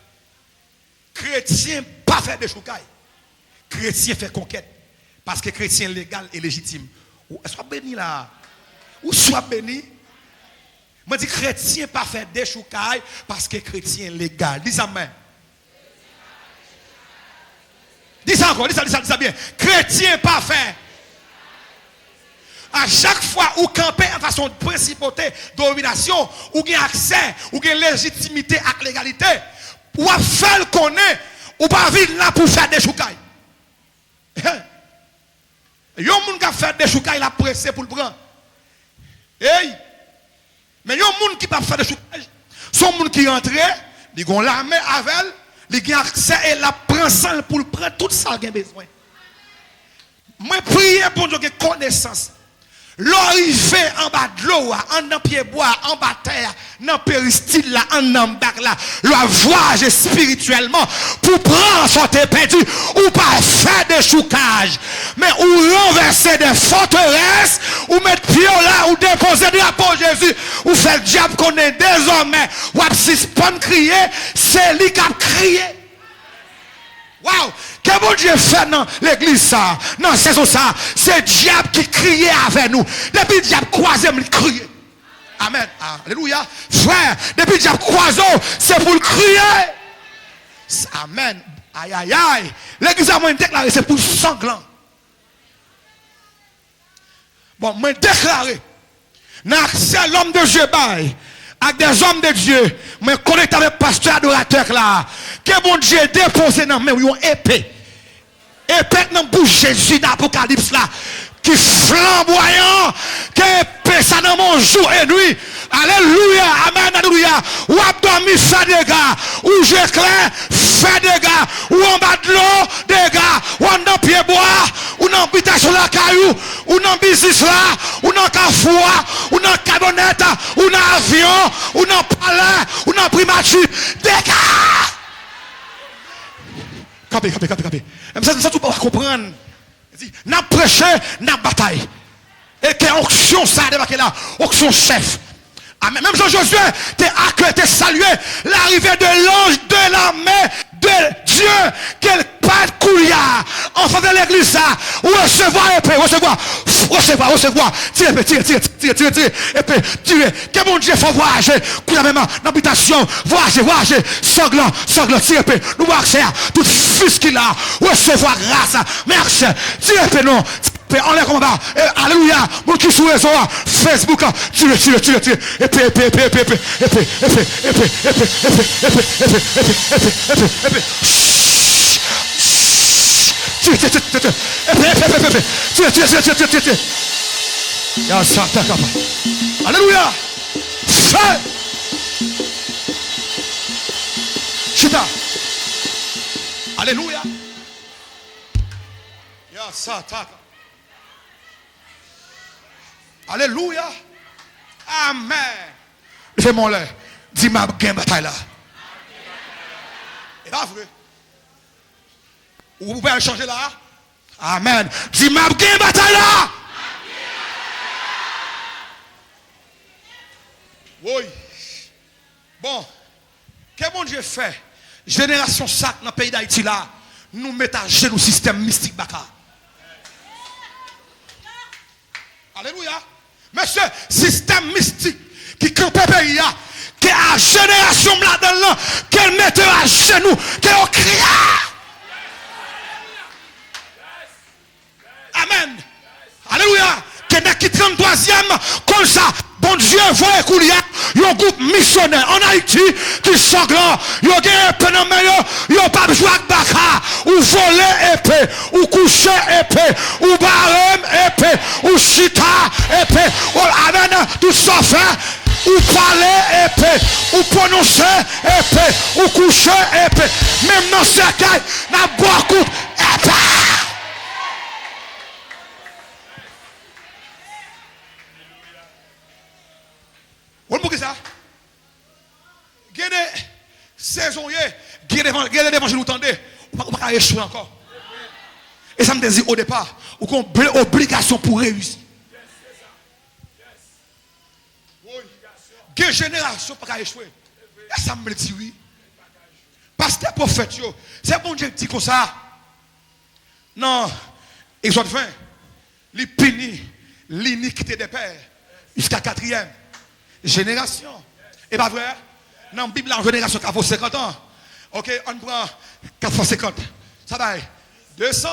Chrétien pas faire des choucailles. Chrétien fait conquête parce que chrétien légal et légitime. Ou soit béni là. Ou soit béni. Moi dis chrétien pas faire des choucailles parce que chrétien légal. Dis ça même. Dis ça encore, dis ça bien. Chrétien pas faire. À chaque fois où camper en façon de principauté, domination, ou gain accès, ou gain légitimité avec légalité, ou à faire le connaître, ou pas vivre là pour faire des choucailles. Yon moun qui fait des choucailles la pressé pour le prendre. Hey! Mais yon moun qui pas faire des choucailles, son moun qui rentre, il gon l'armée avec elle, il a accès et la prend sang pour le prendre tout ça qu'il a besoin. Moi prier pour Dieu que connaissance. L'arrivée en bas de l'eau, en pied bois, en bas de terre, dans péristyle là, en bas là, le voyage spirituellement pour prendre son perdu ou pas faire des choucages, mais ou renverser des forteresses, ou mettre pied là, ou déposer des drapeau Jésus, ou faire le diable qu'on est désormais, ou suspendre crier, c'est lui qui a crié. Waouh! Que bon Dieu fait dans l'église ça, dans la saison ça, c'est le diable qui criait avec nous. Depuis le diable croisé, il criait. Amen. Alléluia. Frère, depuis le diable croisé, c'est pour le crier. Amen. Aïe, aïe, aïe. L'église a déclaré, c'est pour sanglant. Bon, moi déclaré, c'est l'homme de Dieu bail. Avec des hommes de Dieu, mais connecté avec le pasteur adorateur là, que mon Dieu déposé dans mes mains une épée. Épée dans bouche Jésus dans l'Apocalypse là, qui flamboyant, qui épée ça dans mon jour et nuit. Alléluia, amen, alléluia. Ou abdomen fait des gars, ou j'éclaire fait des gars, ou en bas de l'eau des gars, ou en dans pied bois, ou dans habitation la caillou, ou dans business là, ou dans carrefour, ou dans camionnette, ou dans avion, ou dans palais, ou dans primature, des gars. Capé. Ça tout pas comprendre. N'a prêché, n'a bataille. Et que onction ça débarqué là, onction chef. Amen. Même Jean Josué t'es salué l'arrivée de l'ange de l'armée de Dieu, quel pas de couillard, enfant de l'église, ça, recevoir épée, recevoir, tire, épée, tire, que mon Dieu, faut voyager, couille même dans l'habitation, voyager, sanglant, tire épée, nous voir accès à tout fils qu'il a, recevoir grâce, merci, tire épée, non, en l'air comme ça, alléluia, mon qui sous réseau, Facebook, tire, épée, alléluia, fais, chita, alléluia, alléluia, amen. J'ai mon lait, dis ma bataille là. C'est pas vrai. Vous pouvez changer là? Amen. Dis ma bataille là. Oui. Bon. Qu'est-ce que Dieu fait? Génération sac dans le pays d'Haïti là, nous mettons à genoux système mystique baka. Alléluia. Monsieur, système mystique qui campe le pays, qui a la génération là-dedans, qu'elle mette à genoux, qu'elle crie. Amen. Alléluia. Qu'elle qui 33e, comme ça, bon Dieu, voit couler, il y a un groupe missionnaire en Haïti qui sanglant, il y a un phénomène, il n'y a pas besoin de baka, ou voler épée, ou coucher épée, ou barème épée, ou chita épée, ou amen, tout ça fait, ou parler épée, ou prononcer épée, ou coucher épée, même dans ce cas, il y a beaucoup d'épée. Vous voyez ça? Il y a des saisonniers, il y a des évangiles, vous entendez? Vous ne pouvez pas échouer encore. Et ça me dit au départ, vous avez une obligation pour réussir. Il y a une génération qui ne peut pas échouer. Et ça me dit oui. Parce que les prophètes, c'est bon Dieu qui dit comme ça. Non, Exode 20, il punit l'iniquité des pères jusqu'à 4e. Génération. Et pas vrai? Dans la Bible, la génération qui a 50 ans. Ok, on prend 450. Ça va. 200.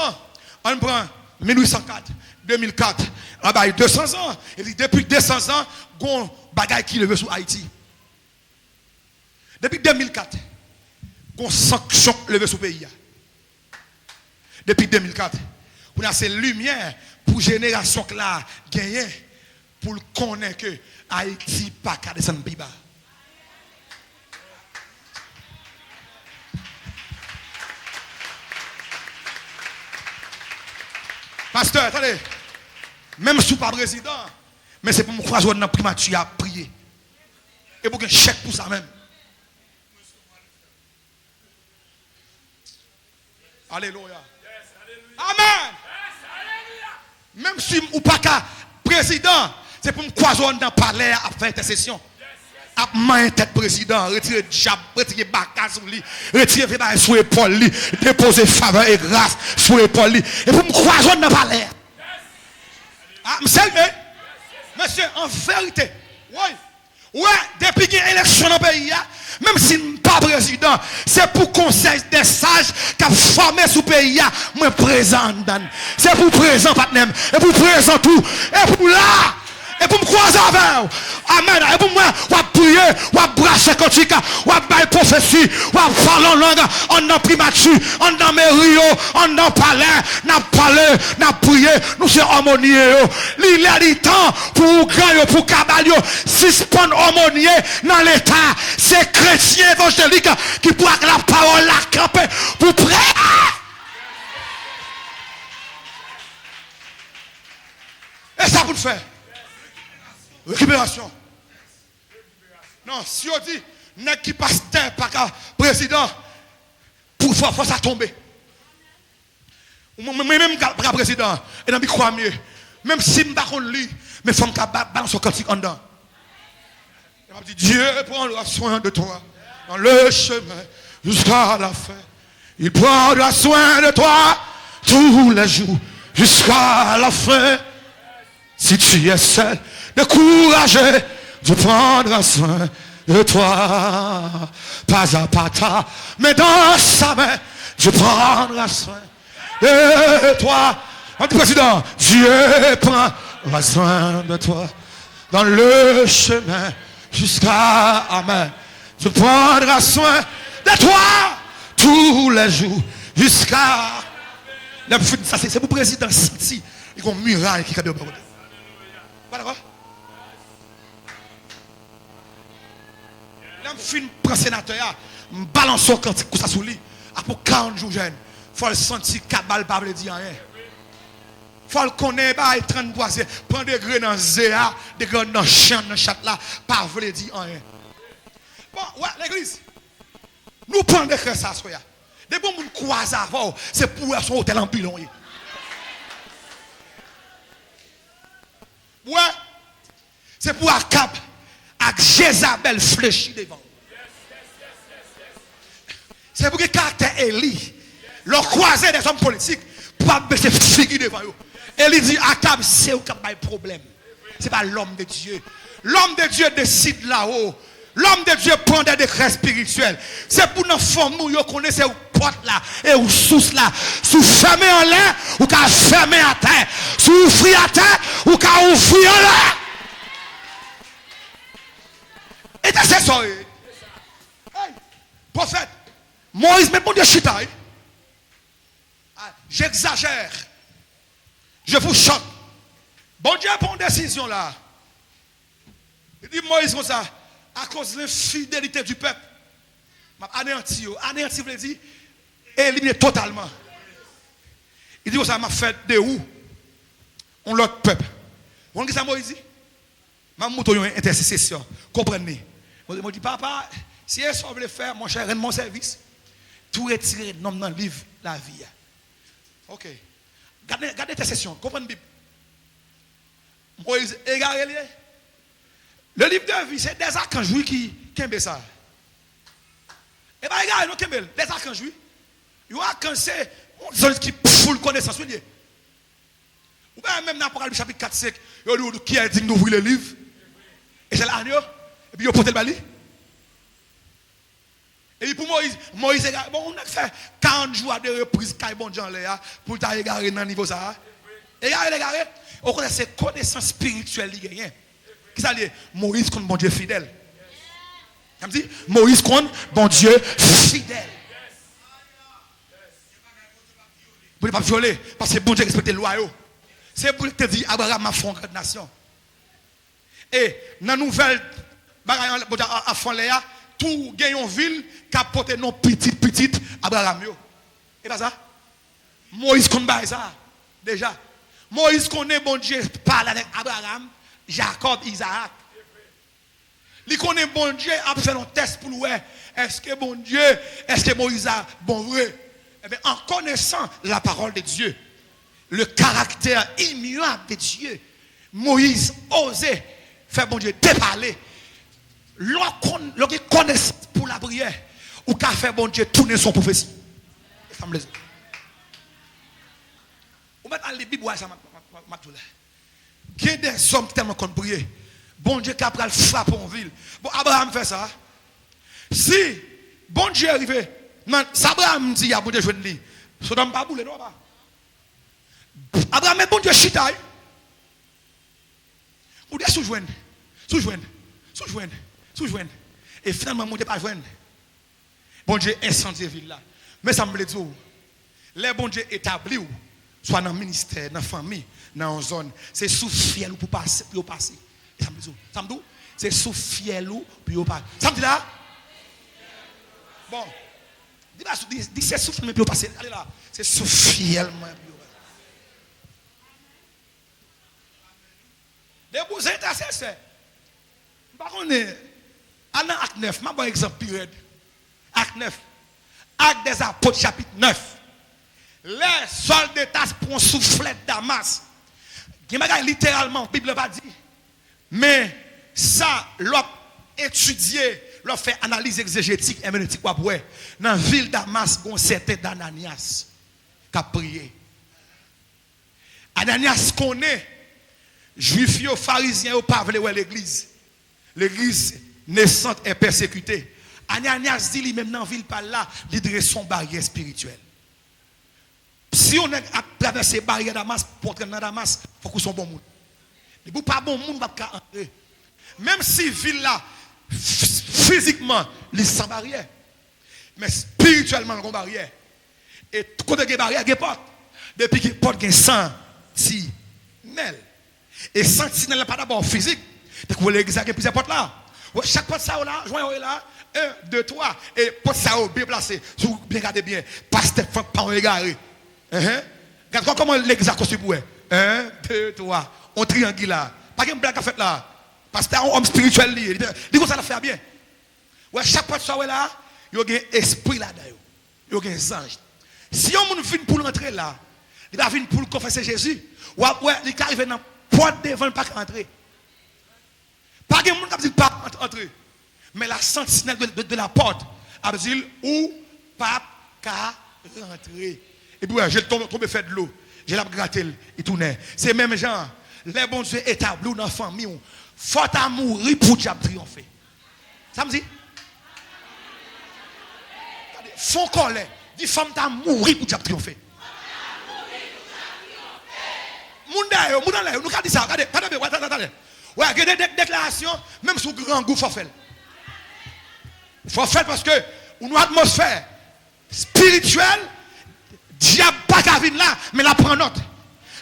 On prend 1804, 2004. On va 200 ans. Et depuis 200 ans, il y a un bagage qui levé sur Haïti. Depuis 2004, il y a une sanction levée sur le pays. Depuis 2004. On a ces lumières pour la génération qui a gagné pour connaître que Haïti pas qu'à descendre plus bas. Pasteur, attendez. Même si vous pas président, mais c'est pour me croiser dans la primature à prier. Et pour un chèque pour ça même. Alléluia. Amen. Même si vous pas qu'à président, c'est pour me croiser dans le palais à faire intercession. À main tête président, retirer diable, retirer baka sur lui, retirer véba sur l'épaule, déposer faveur et grâce sur l'épaule. Et pour me croiser dans le palais. Ah, monsieur, en vérité, ouais, depuis qu'il y a une élection dans le pays, même si je ne suis pas président, c'est pour conseil des sages qui ont formé ce pays, moi présent. C'est pour présent, partenaire, et pour présent tout, et pour là. Et pour me croiser avec vous. Amen. Et pour moi, on va prier, on va brasser cantique, on va bailler prophétie, on va parler en langue, on a primature, on a mairie, on a palais, on a parlé, on a prié, nous sommes harmonieux. Il a du temps pour grand, pour cabalio, suspendre harmonieux dans l'état. C'est chrétien évangélique qui pourra la parole la camper pour prier. Et ça vous le faire. Récupération. Non, si on dit, n'est qui pasteur, pas président, pour faire ça tomber. Moi-même, pas président, et dans le crois mieux. Même si je ne suis pas lui, mais il faut que je balance cantique en dedans. Il dit, Dieu prendra soin de toi dans le chemin jusqu'à la fin. Il prendra soin de toi tous les jours jusqu'à la fin. Si tu es seul, découragé, Dieu prendra soin de toi. Pas à pas, mais dans sa main, Dieu prendra soin de toi. On dit président, Dieu prendra soin de toi dans le chemin jusqu'à Amen. Dieu prendra soin de toi tous les jours jusqu'à. Ça c'est pour le président senti. Il y a une muraille qui est de l'autre. Pas d'accord? L'homme fin prend sénateur, balance son cantique comme ça sous lui. Après 40 jours jeune, il faut le sentir 4 balles pas veut dire rien. Il faut le connaître, pas 33, prendre des grains dans Zéa, des grains dans champ, dans chat là, pas veut dire rien. Bon, ouais, l'église. Nous prenons des grains ça, soya. Des bons moun croisent avant, c'est pour son hôtel en pilon. Ouais, c'est pour Akab, avec Jézabel fléchi devant. C'est pour que le caractère Élie, le croisé des hommes politiques, pour pas baisser figure devant eux. Élie dit Akab, c'est où qu'il y a un problème. Ce n'est pas l'homme de Dieu. L'homme de Dieu décide là-haut. L'homme de Dieu prend des décrets spirituels. C'est pour nos femmes, nous connaissons où porte là et où sous là. Sous fermé en l'air, ou qu'à fermer à terre. Sous ouvrir à terre, ou qu'à ouvrir en l'air. Et c'est ça. Hey, prophète, Moïse, mais bon Dieu, chita. J'exagère. Je vous choque. Bon Dieu prend une décision là. Il dit Moïse comme ça. À cause de l'infidélité du peuple, anéanti veut dire éliminer totalement. Il dit ça m'a fait de où on l'autre peuple. Vous voyez ça Moïse dit? Ma mouton une intercession. Comprenez? Moi dis papa, si elle veut le faire, mon cher, rends mon service. Tout retirer nom dans le livre la vie. OK. Gardez intercession, comprenez Bible. Moïse égaré. Le livre de vie, c'est des archanges qui aiment ça. Et bien, regarde, nous aimons des archanges. Ils ont c'est des gens qui full connaissance. Ou bien, même dans l'Apocalypse chapitre 4, 5, ils ont dit qui est digne d'ouvrir le livre. Et c'est l'agneau. Et puis, ils ont porté le bali. Et puis, pour Moïse, bon, on a fait 40 jours de reprise, quand bon Jean Léa, pour t'égarer dans le niveau ça. Égaré. On connaît ces connaissances spirituelles. Qui ça dit? Moïse contre bon Dieu fidèle. Ça me dit? Moïse contre bon Dieu fidèle. Vous ne pouvez pas violer parce que bon Dieu respecte les lois. C'est pour te dire Abraham a fait une grande nation. Et dans la nouvelle à Fonléa, tout gagne une ville qui a porté nos petites Abraham. Et pas ça? Moïse connaît ça. Déjà. Moïse connaît bon Dieu parle avec Abraham. Jacob, Isaac. Il connaît bon Dieu, a fait un test pour nous. Est-ce que bon Dieu, est-ce que Moïse a bon vrai? Eh bien, en connaissant la parole de Dieu, le caractère immuable de Dieu, Moïse osait faire bon Dieu déparler. Lorsqu'il connaît pour la prière, ou qu'a fait bon Dieu tourner son prophétie. Ça me laisse. Ou mettre dans les Bibles, ça m'a tout là. Il y a des hommes qui tellement qu'on prier. Bon Dieu qui a frappé en ville. Bon, Abraham fait ça. Si bon Dieu arrive, ça Abraham dit, il y a bon Dieu joué de lui. Ce n'est pas boule, non pas. Abraham est bon Dieu chita. Ou des sous-joindre. Et finalement, mon Dieu pas joindre. Bon Dieu incendie la ville là. Mais ça me le dit. Les bon Dieu établis, soit dans le ministère, dans la famille, dans la zone, c'est sous fiel pour passer. Ça me dit, c'est sous fiel pour passer. Ça me dit là? Bon. Dis c'est sous fiel pour passer. Allez là. C'est sous fiel pour passer. Des beaux intercesseurs. Par contre, dans Acte 9, je vais vous un exemple plus. Acte 9. Acte des Apôtres, chapitre 9. Les soldats pour un soufflet de Damas. Littéralement, la Bible va dire. Mais ça, l'homme étudié leur fait analyse exégétique et herméneutique pour après. Dans la ville Damas, il y a un certain d'Ananias qui a prié. Ananias connaît, juifs et pharisiens, pas voulu l'église. L'église naissante est persécutée. Ananias dit lui-même dans la ville par là, il dresse son barrière spirituelle. Si on a traversé la barrière Damas pour entrer dans Damas, il faut qu'on soit bon monde. Mais si pas bon monde, on ne va pas entrer. Même si la ville là, physiquement, il est sans barrière. Mais spirituellement, il y a une barrière. Et quand il y a une barrière, il y a une porte. Depuis qu'il y a une porte, il y a un sentinelle. Et sentinelle n'est pas d'abord physique. Donc, vous l'église, il y a plusieurs portes là. Chaque porte ça là, joint là, 1, 2, 3. Et porte ça bien placé. Si vous regardez bien, pas Stéphane, pas égaré. Regarde comment l'église a construit pour 1, 2, 3. On triangule là. Pas de blague à faire là. Parce que c'est un homme spirituel. Il dit ça la fait bien. Ouais, chaque fois que ça là, il y a un esprit là-dedans. Il y a un ange. Si on vient pour rentrer là, il va venir pour confesser Jésus. Ouais, il arrive dans la porte devant, pas rentrer. Pas de monde qui dit pas entrer. Mais la sentinelle de la porte a dit ou pas qu'à rentrer. Et puis, j'ai tombé fait de l'eau. J'ai la gratté, il tournait. C'est même genre, les bons dieux établis dans la famille, faut à mourir pour triompher. Ça me dit? Faut qu'on l'ait. Dit femme t'a mourir pour triompher. Mounda, nous avons dit ça. Attendez. Ouais, il y a des déclarations, même sous grand goût, il faut faire. Il faut faire parce que, une atmosphère spirituelle, diable pas qu'à venir là, mais la prend note.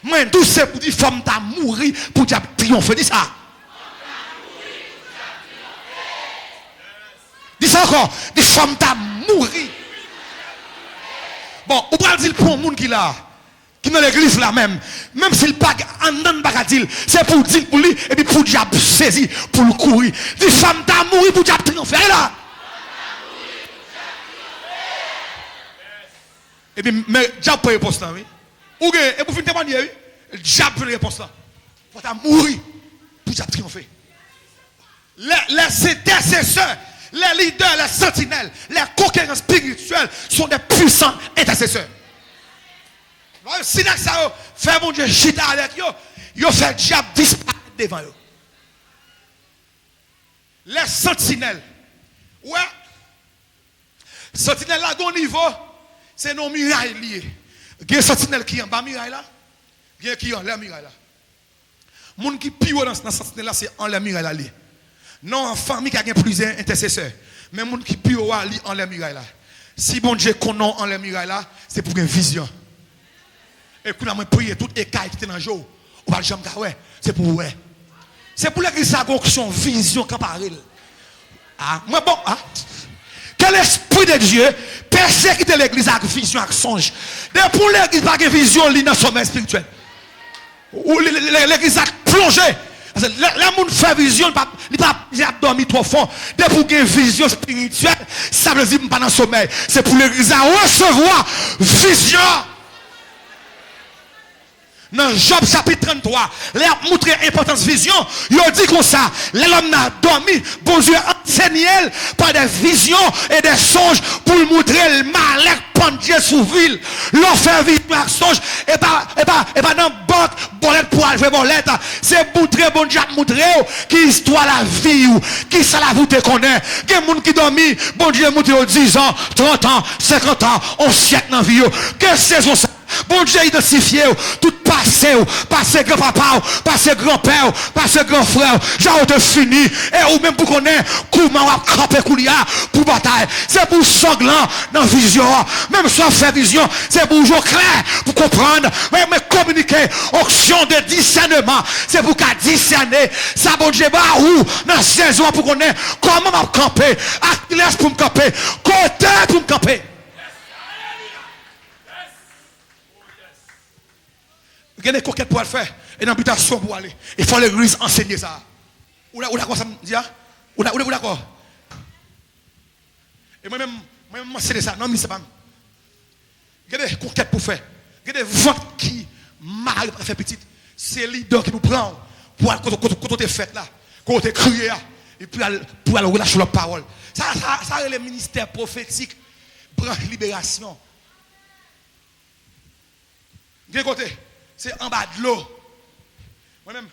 Moi, tout c'est pour dire femme t'a mourir pour triompher. Dis ça. Dis ça encore. Dis femme t'a mourir. Bon, on va dire pour un monde qui là, qui dans l'église là même s'il pas en dedans pas dire, c'est pour dire pour lui et puis pour diable saisir pour le courir. Dis femme t'a mourir pour diable triompher là. Et puis mais diable pas réponse là oui. Ou et pour finir témoigner oui, diable pas réponse là. Faut t'a mourir pour diable triompher. Les intercesseurs, les leaders, les sentinelles, les conquérants spirituels sont des puissants intercesseurs. Si ça fait mon Dieu chita avec eux, ils fait le diable disparaître devant eux. Les sentinelles. Ouais. Sentinelles là, au niveau, c'est nos murailles liées. Il y a des sentinelles qui sont en bas muraille là. Il y a qui en la muraille là. Les gens qui pire dans la sentinelle là, c'est en la muraille là. Non, en famille qui a plusieurs intercesseurs. Mais les gens qui pire en la muraille là. Si bon Dieu connaît en la muraille là, c'est pour une vision. Et quand on a prié, tout écaille qui était dans le jour, on va le jamais ouais, c'est pour ouais. C'est pour l'église à son vision comparée. Ah, moi bon, ah. Quel esprit de Dieu persécute l'église avec vision, avec songe. Et pour l'église pas de vision, il dans le sommeil spirituel. Ou l'église a plongé. Le monde fait vision, il n'a pas dormi trop fort. Dès pour qu'il y ait une vision spirituelle, ça veut dire pas dans le sommeil. C'est pour l'église à recevoir vision. Dans Job chapitre 33, les a montré l'importance de vision. Il a dit comme ça, l'homme n'a dormi, bon Dieu enseigné par des visions et des songes pour montrer le malheur pendier sous ville. L'on fait vision avec songe et pas dans banque, bolette pour aller bolette. C'est montrer, bon Dieu montrer qui histoire la vie ou qui ça la vous te connaît. Il y a des gens qui dorment, bon Dieu montre 10 ans, 30 ans, 50 ans, on siècle dans la vie. Quelle saison ça? Bon Dieu identifié tout passé grand-papa, passé grand-père, passé grand-frère, j'ai te fini, et ou même pour connaître comment on va camper Koulia pour bataille. C'est pour sanglant dans la vision, même soit faire vision, c'est pour jouer clair, pour comprendre, mais communiquer, option de discernement, c'est pour qu'à discerner, ça bon Dieu, bah où, dans la saison pour connaître comment on va camper, à l'aise pour me camper, côté pour me camper. Il y a des coquettes pour le faire. Et une habitation pour aller. Il faut l'église enseigner ça. Ou d'accord ça me dit? Ou d'accord? Et moi-même, c'est ça. Non, mais c'est pas. Il y a des coquettes pour faire. Il y a des ventes qui marrent pour faire petite. C'est leader qui nous prend pour aller quand on est fait là. Quand on est crié là. Et puis pour aller relâcher leur parole. Ça c'est le ministère prophétique, branche libération. De côté, c'est en bas de l'eau. Moi-même,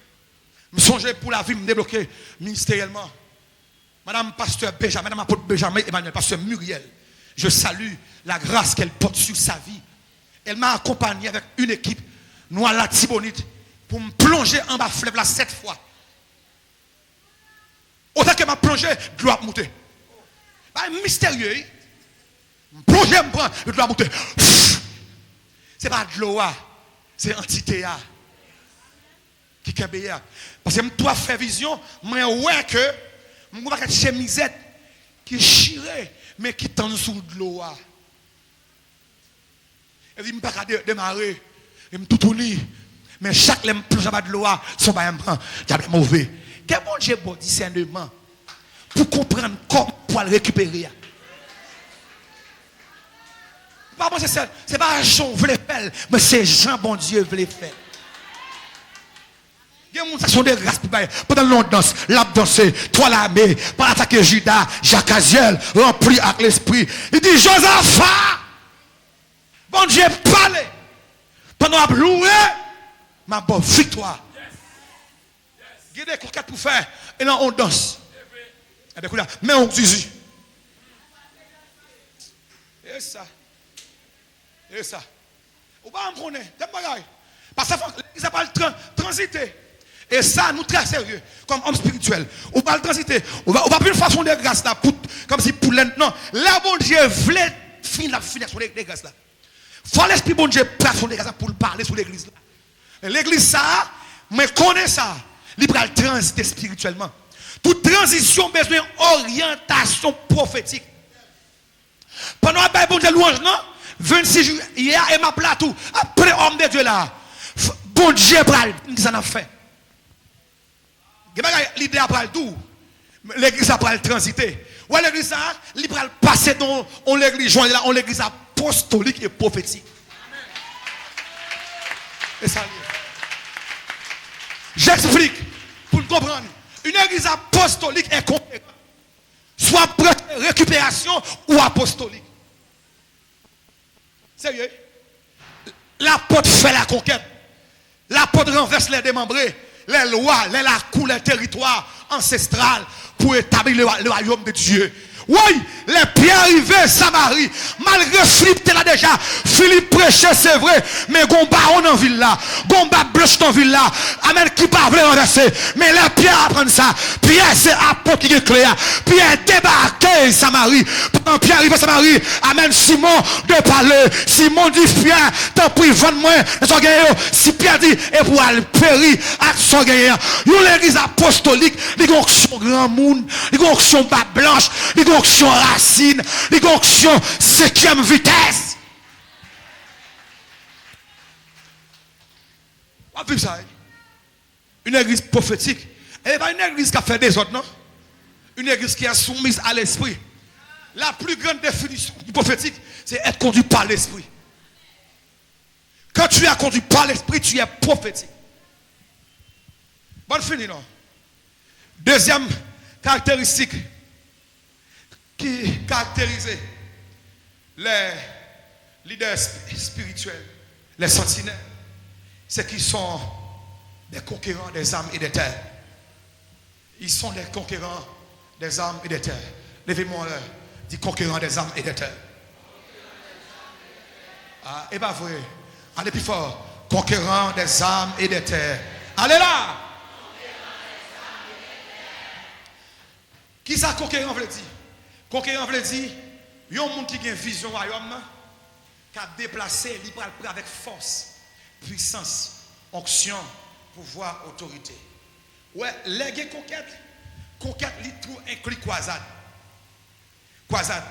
je songe pour la vie, me débloquer ministériellement. Madame Pasteur Benjamin, Madame Apôtre Benjamin, Emmanuel, Pasteur Muriel, je salue la grâce qu'elle porte sur sa vie. Elle m'a accompagné avec une équipe, nous à la Tibonite, pour me plonger en bas fleuve là 7 fois. Autant que m'a plongé, de l'eau a monté. C'est mystérieux. Me plonger, me prend, de l'eau a monté. C'est pas de l'eau, c'est entité qui est parce que toi fais vision, mais ouais que je vais chemisette qui chiré mais qui tend sous de l'eau. Et puis je ne peux pas démarrer, je me tout tourner, mais chaque lème plonge en bas de l'eau, son bain me prend, c'est mauvais. Quel bon Dieu bon discernement pour comprendre comment pour le récupérer. C'est pas Jean voulait faire, mais c'est Jean bon Dieu voulait faire. Il y a des gens qui sont des grâces pendant longtemps danse, l'a dansé, toi l'armée, pour attaquer Judas, Jacques Aziel, rempli avec l'esprit. Il dit Josaphat, bon Dieu parle, pendant à louer, ma bonne victoire. Il y a des conquêtes pour faire, et là on danse. Mais on dit, et ça. Et ça. Ou pas me connaître, parce que l'église a pas le transiter. Et ça, nous très sérieux, comme homme spirituel. On va le transiter. On va plus une façon de grâce là, comme si pour non. Là, bon Dieu voulait finir sur les grâces là. Faut l'esprit bon Dieu place sur les grâces pour parler sur l'église là. L'église ça, mais connaît ça. Il va le transiter spirituellement. Toute transition besoin d'orientation prophétique. Pendant que bon Dieu louange, non? 26 juillet, hier, et m'a plateau. Après, homme de Dieu là. Bon Dieu, ça n'a fait. L'idée après le tout. L'église après le transiter. Ouais, l'église ça, il va passer dans l'église jointe là, on l'église apostolique et prophétique. Et ça j'explique pour nous comprendre. Une église apostolique est compétente. Soit récupération ou apostolique. Sérieux? L'apôtre fait la conquête. L'apôtre renverse les démembrés, les lois, les coups, les territoires ancestrales pour établir le royaume de Dieu. Oui, les pieds arrivés à Samarie, malgré Philippe était là déjà. Philippe prêchait, c'est vrai, mais Gomba on en ville là, Gomba blanche en ville là. Amen, qui pas voulu renverser. Mais les pieds apprennent ça. Pierre, c'est apôtre qui est clair. Pierre débarqué Samarie. Quand Pierre arrive à Samarie, Amen, Simon de parler. Simon dit, Pierre, t'en prie, vends-moi. Si Pierre dit, et pour aller périr, à son gagnant. Yon l'église apostolique, les onction grand monde, les onction bas blanche, les onction racine, les onction 5e vitesse. On a vu ça. Une église prophétique. Elle n'est pas une église qui a fait des autres, non? Une église qui est soumise à l'esprit. La plus grande définition du prophétique, c'est être conduit par l'esprit. Quand tu es conduit par l'esprit, tu es prophétique. Bonne fini, non? Deuxième caractéristique qui caractérise les leaders spirituels, les sentinelles, c'est qu'ils sont des conquérants des âmes et des terres. Ils sont des conquérants des âmes et des terres. Levez-moi là, dit conquérants des âmes et des terres. Ah, et bien vrai, allez plus fort. Conquérants des âmes et des terres. Allez là! Qui ça conquérant veut dire? Conquérant veut dire, il y a un monde qui a une vision royaume, qui a déplacé, il prend avec force, puissance, onction, pouvoir, autorité. Ouais, les conquête, il inclut croisade. Croisade.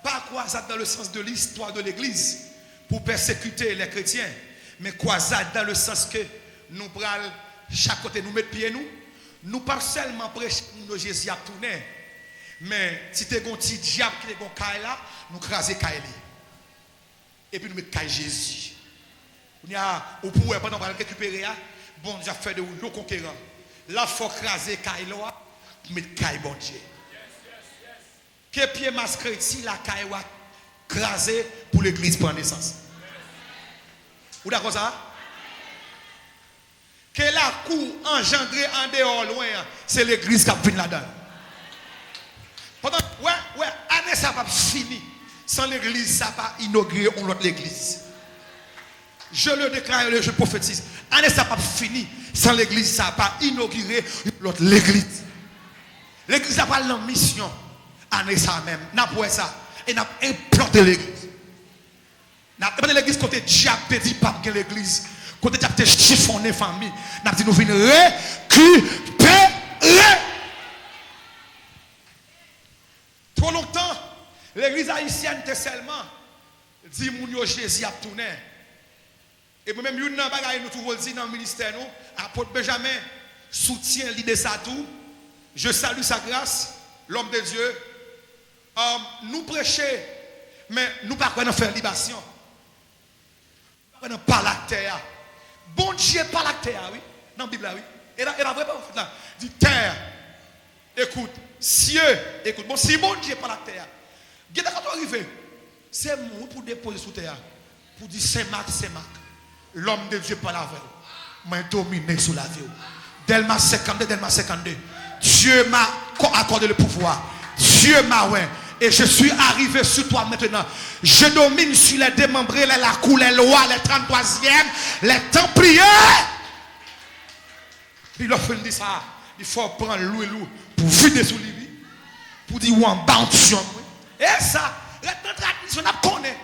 Pas croisade dans le sens de l'histoire de l'église, pour persécuter les chrétiens, mais croisade dans le sens que nous prenons chaque côté, nous mettons pied nous pas seulement prêcher pour Jésus a tourné, mais si tu as un petit diable qui est bon là, nous craser Kaili. Et puis nous mettons Kaili Jésus. Ou pour pendant qu'on récupérer, bon Dieu a fait de nous conquérants. Là, il faut craser Kaili, mettre Kaili bon Dieu. Que pied masqué si la caille va craser pour l'église prendre naissance. Vous d'accord ça? Que la cour engendrée en dehors loin, c'est l'église qui a venu là-dedans. Pendant année ça va fini sans l'église ça va inaugurer une autre église. Je le déclare et je prophétise. Année ça va fini sans l'église ça va inaugurer une autre église. L'église a pas la mission année ça même. N'a pas ça et n'a implanté l'église. N'a pas l'église côté diable te dit pas que l'église côté diable te chiffonner famille. N'a dit nous venir récupérer. Trop longtemps, l'église haïtienne était seulement dit moun yo Jésus a tourné. Et moi-même, une bagaille nous trouvons dit dans le ministère, nous, apôtre Benjamin soutient l'idée ça tout. Je salue sa grâce, l'homme de Dieu. Nous prêcher, mais nous pas quoi faire libation. Nous pas la terre. Bon Dieu pas la terre, oui. Dans la Bible, oui. Et la vraie pas là. Dit terre, écoute. Cieux, écoute, bon, si mon Dieu pas la terre, quand on arrive, c'est moi pour déposer sous terre, pour dire Saint-Marc, l'homme de Dieu pas la veille, m'a dominé sous la vie. Delma 52, Dieu m'a accordé le pouvoir, Dieu m'a ouais, et je suis arrivé sur toi maintenant. Je domine sur les démembrés, les lacous, les lois, les 33e, les templiers. Puis l'offre dit ça, il faut prendre loup pour vider sous lui, pour dire ou en bantion. Et ça, la tradition n'a pas connaît.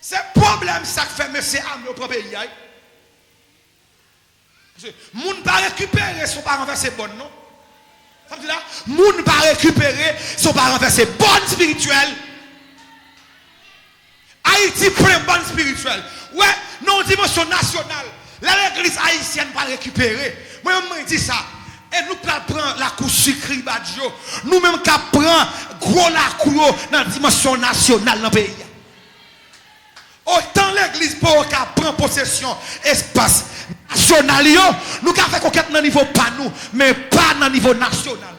C'est le problème ça fait monsieur âme au propre pays. Moun pas récupérer son pas renverser bonne non. Ça veut dire là, moun pas récupérer son pas renverser bonne spirituelle. Haïti plein bonne spirituelle. Ouais, non dimension nationale. L'église haïtienne pas récupérer. Moi je dis ça. Et nous prenons la couche sucrée badjo. Nous-mêmes qui prenons gros la couille dans la dimension nationale dans le pays. Autant l'église pour qu'elle prend possession espace national, nous avons fait conquête dans le niveau pas nous, mais pas dans le niveau national.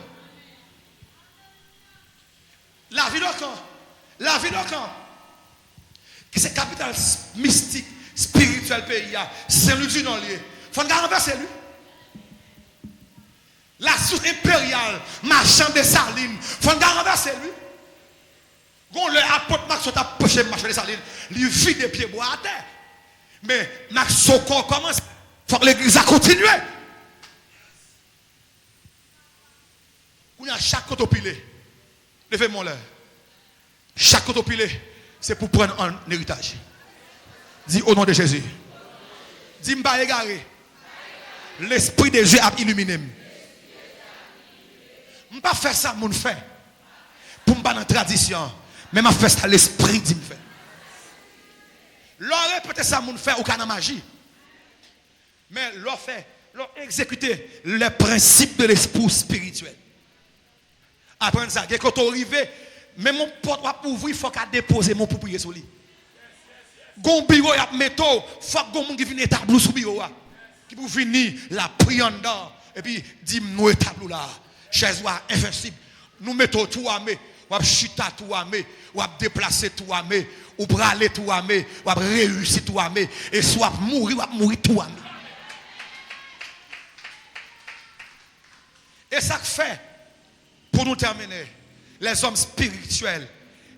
La vie de camp, qui c'est capital mystique, spirituel pays, c'est lui du non lié. Il faut renverser lui. La source impériale, marchand de salines, il faut renverser lui. Quand le apôtre Max a approché le marché de salines, il vide des pieds bois à terre. Mais Max Soko commence, il faut que l'église a continué. Il y a chaque autopilé. Levez-moi là. Chaque autopilé, c'est pour prendre un héritage. Dis au nom de Jésus. Dis m'pas égaré. L'esprit de Dieu a illuminé. Je ne peux pas faire ça, mon fait. Pour me dans la tradition. Mais je fais ça, l'esprit dit me fait. L'aurait peut-être ça, mon fait, ou dans la magie. Mais l'on fait, l'on exécuter les principes de l'esprit spirituel. Apprendre ça. Quand on arrive, même mon porte va ouvrir, il faut qu'à déposer mon pour prier sur lui. Gon bureau y a métaux, faut que gon qui vienne tableau sur bureau qui pour venir la prière dedans et puis dit nous tableau là. Chaise invincible. Nous mettons tout armé, ou chita tout armé, ou déplacer tout armé, ou braler tout armé, ou réussir tout armé, et soit mourir tout armé. Et ça fait, pour nous terminer, les hommes spirituels,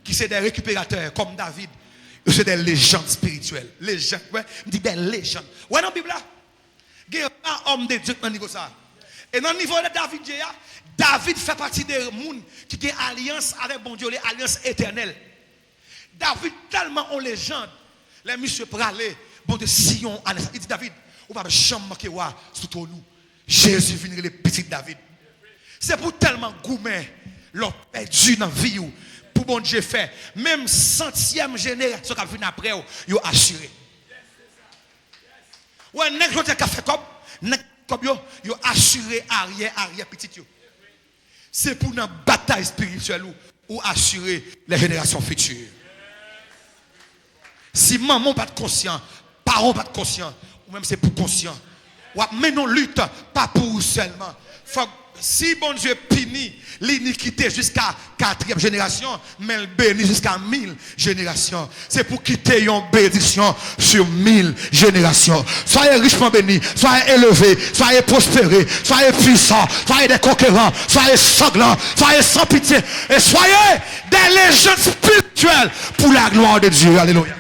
qui sont des récupérateurs, comme David, c'est des légendes spirituelles. Légendes, ouais, je dis des légendes. Ouais, dans la Bible, il y a un homme de Dieu dans le niveau ça. Et dans le niveau de David, David fait partie des gens qui ont alliance avec bon Dieu, l'alliance éternelle. David, tellement en légende, les messieurs pralés, bon Dieu, Sion, il dit David, on va jamais manquer sous ton nous. Jésus vient les petits David. C'est pour tellement gourmet, l'ont perdu dans la vie, pour bon Dieu faire. Même centième génération qui vient après, ils ont assuré. Ouais, n'est-ce pas fait comme ils ont assuré arrière petit. C'est pour une bataille spirituelle ou assurer les générations futures. Si maman pas de conscient, parents pas de conscient, ou même c'est pour conscient. Mais non lutte pas pour vous seulement. Faut si bon Dieu punit l'iniquité jusqu'à 4e génération, mais il bénit jusqu'à 1000 générations. C'est pour quitter une bénédiction sur 1000 générations. Soyez richement bénis, soyez élevés, soyez prospérés, soyez puissants, soyez des conquérants, soyez sanglants, soyez sans pitié, et soyez des légendes spirituelles pour la gloire de Dieu. Alléluia.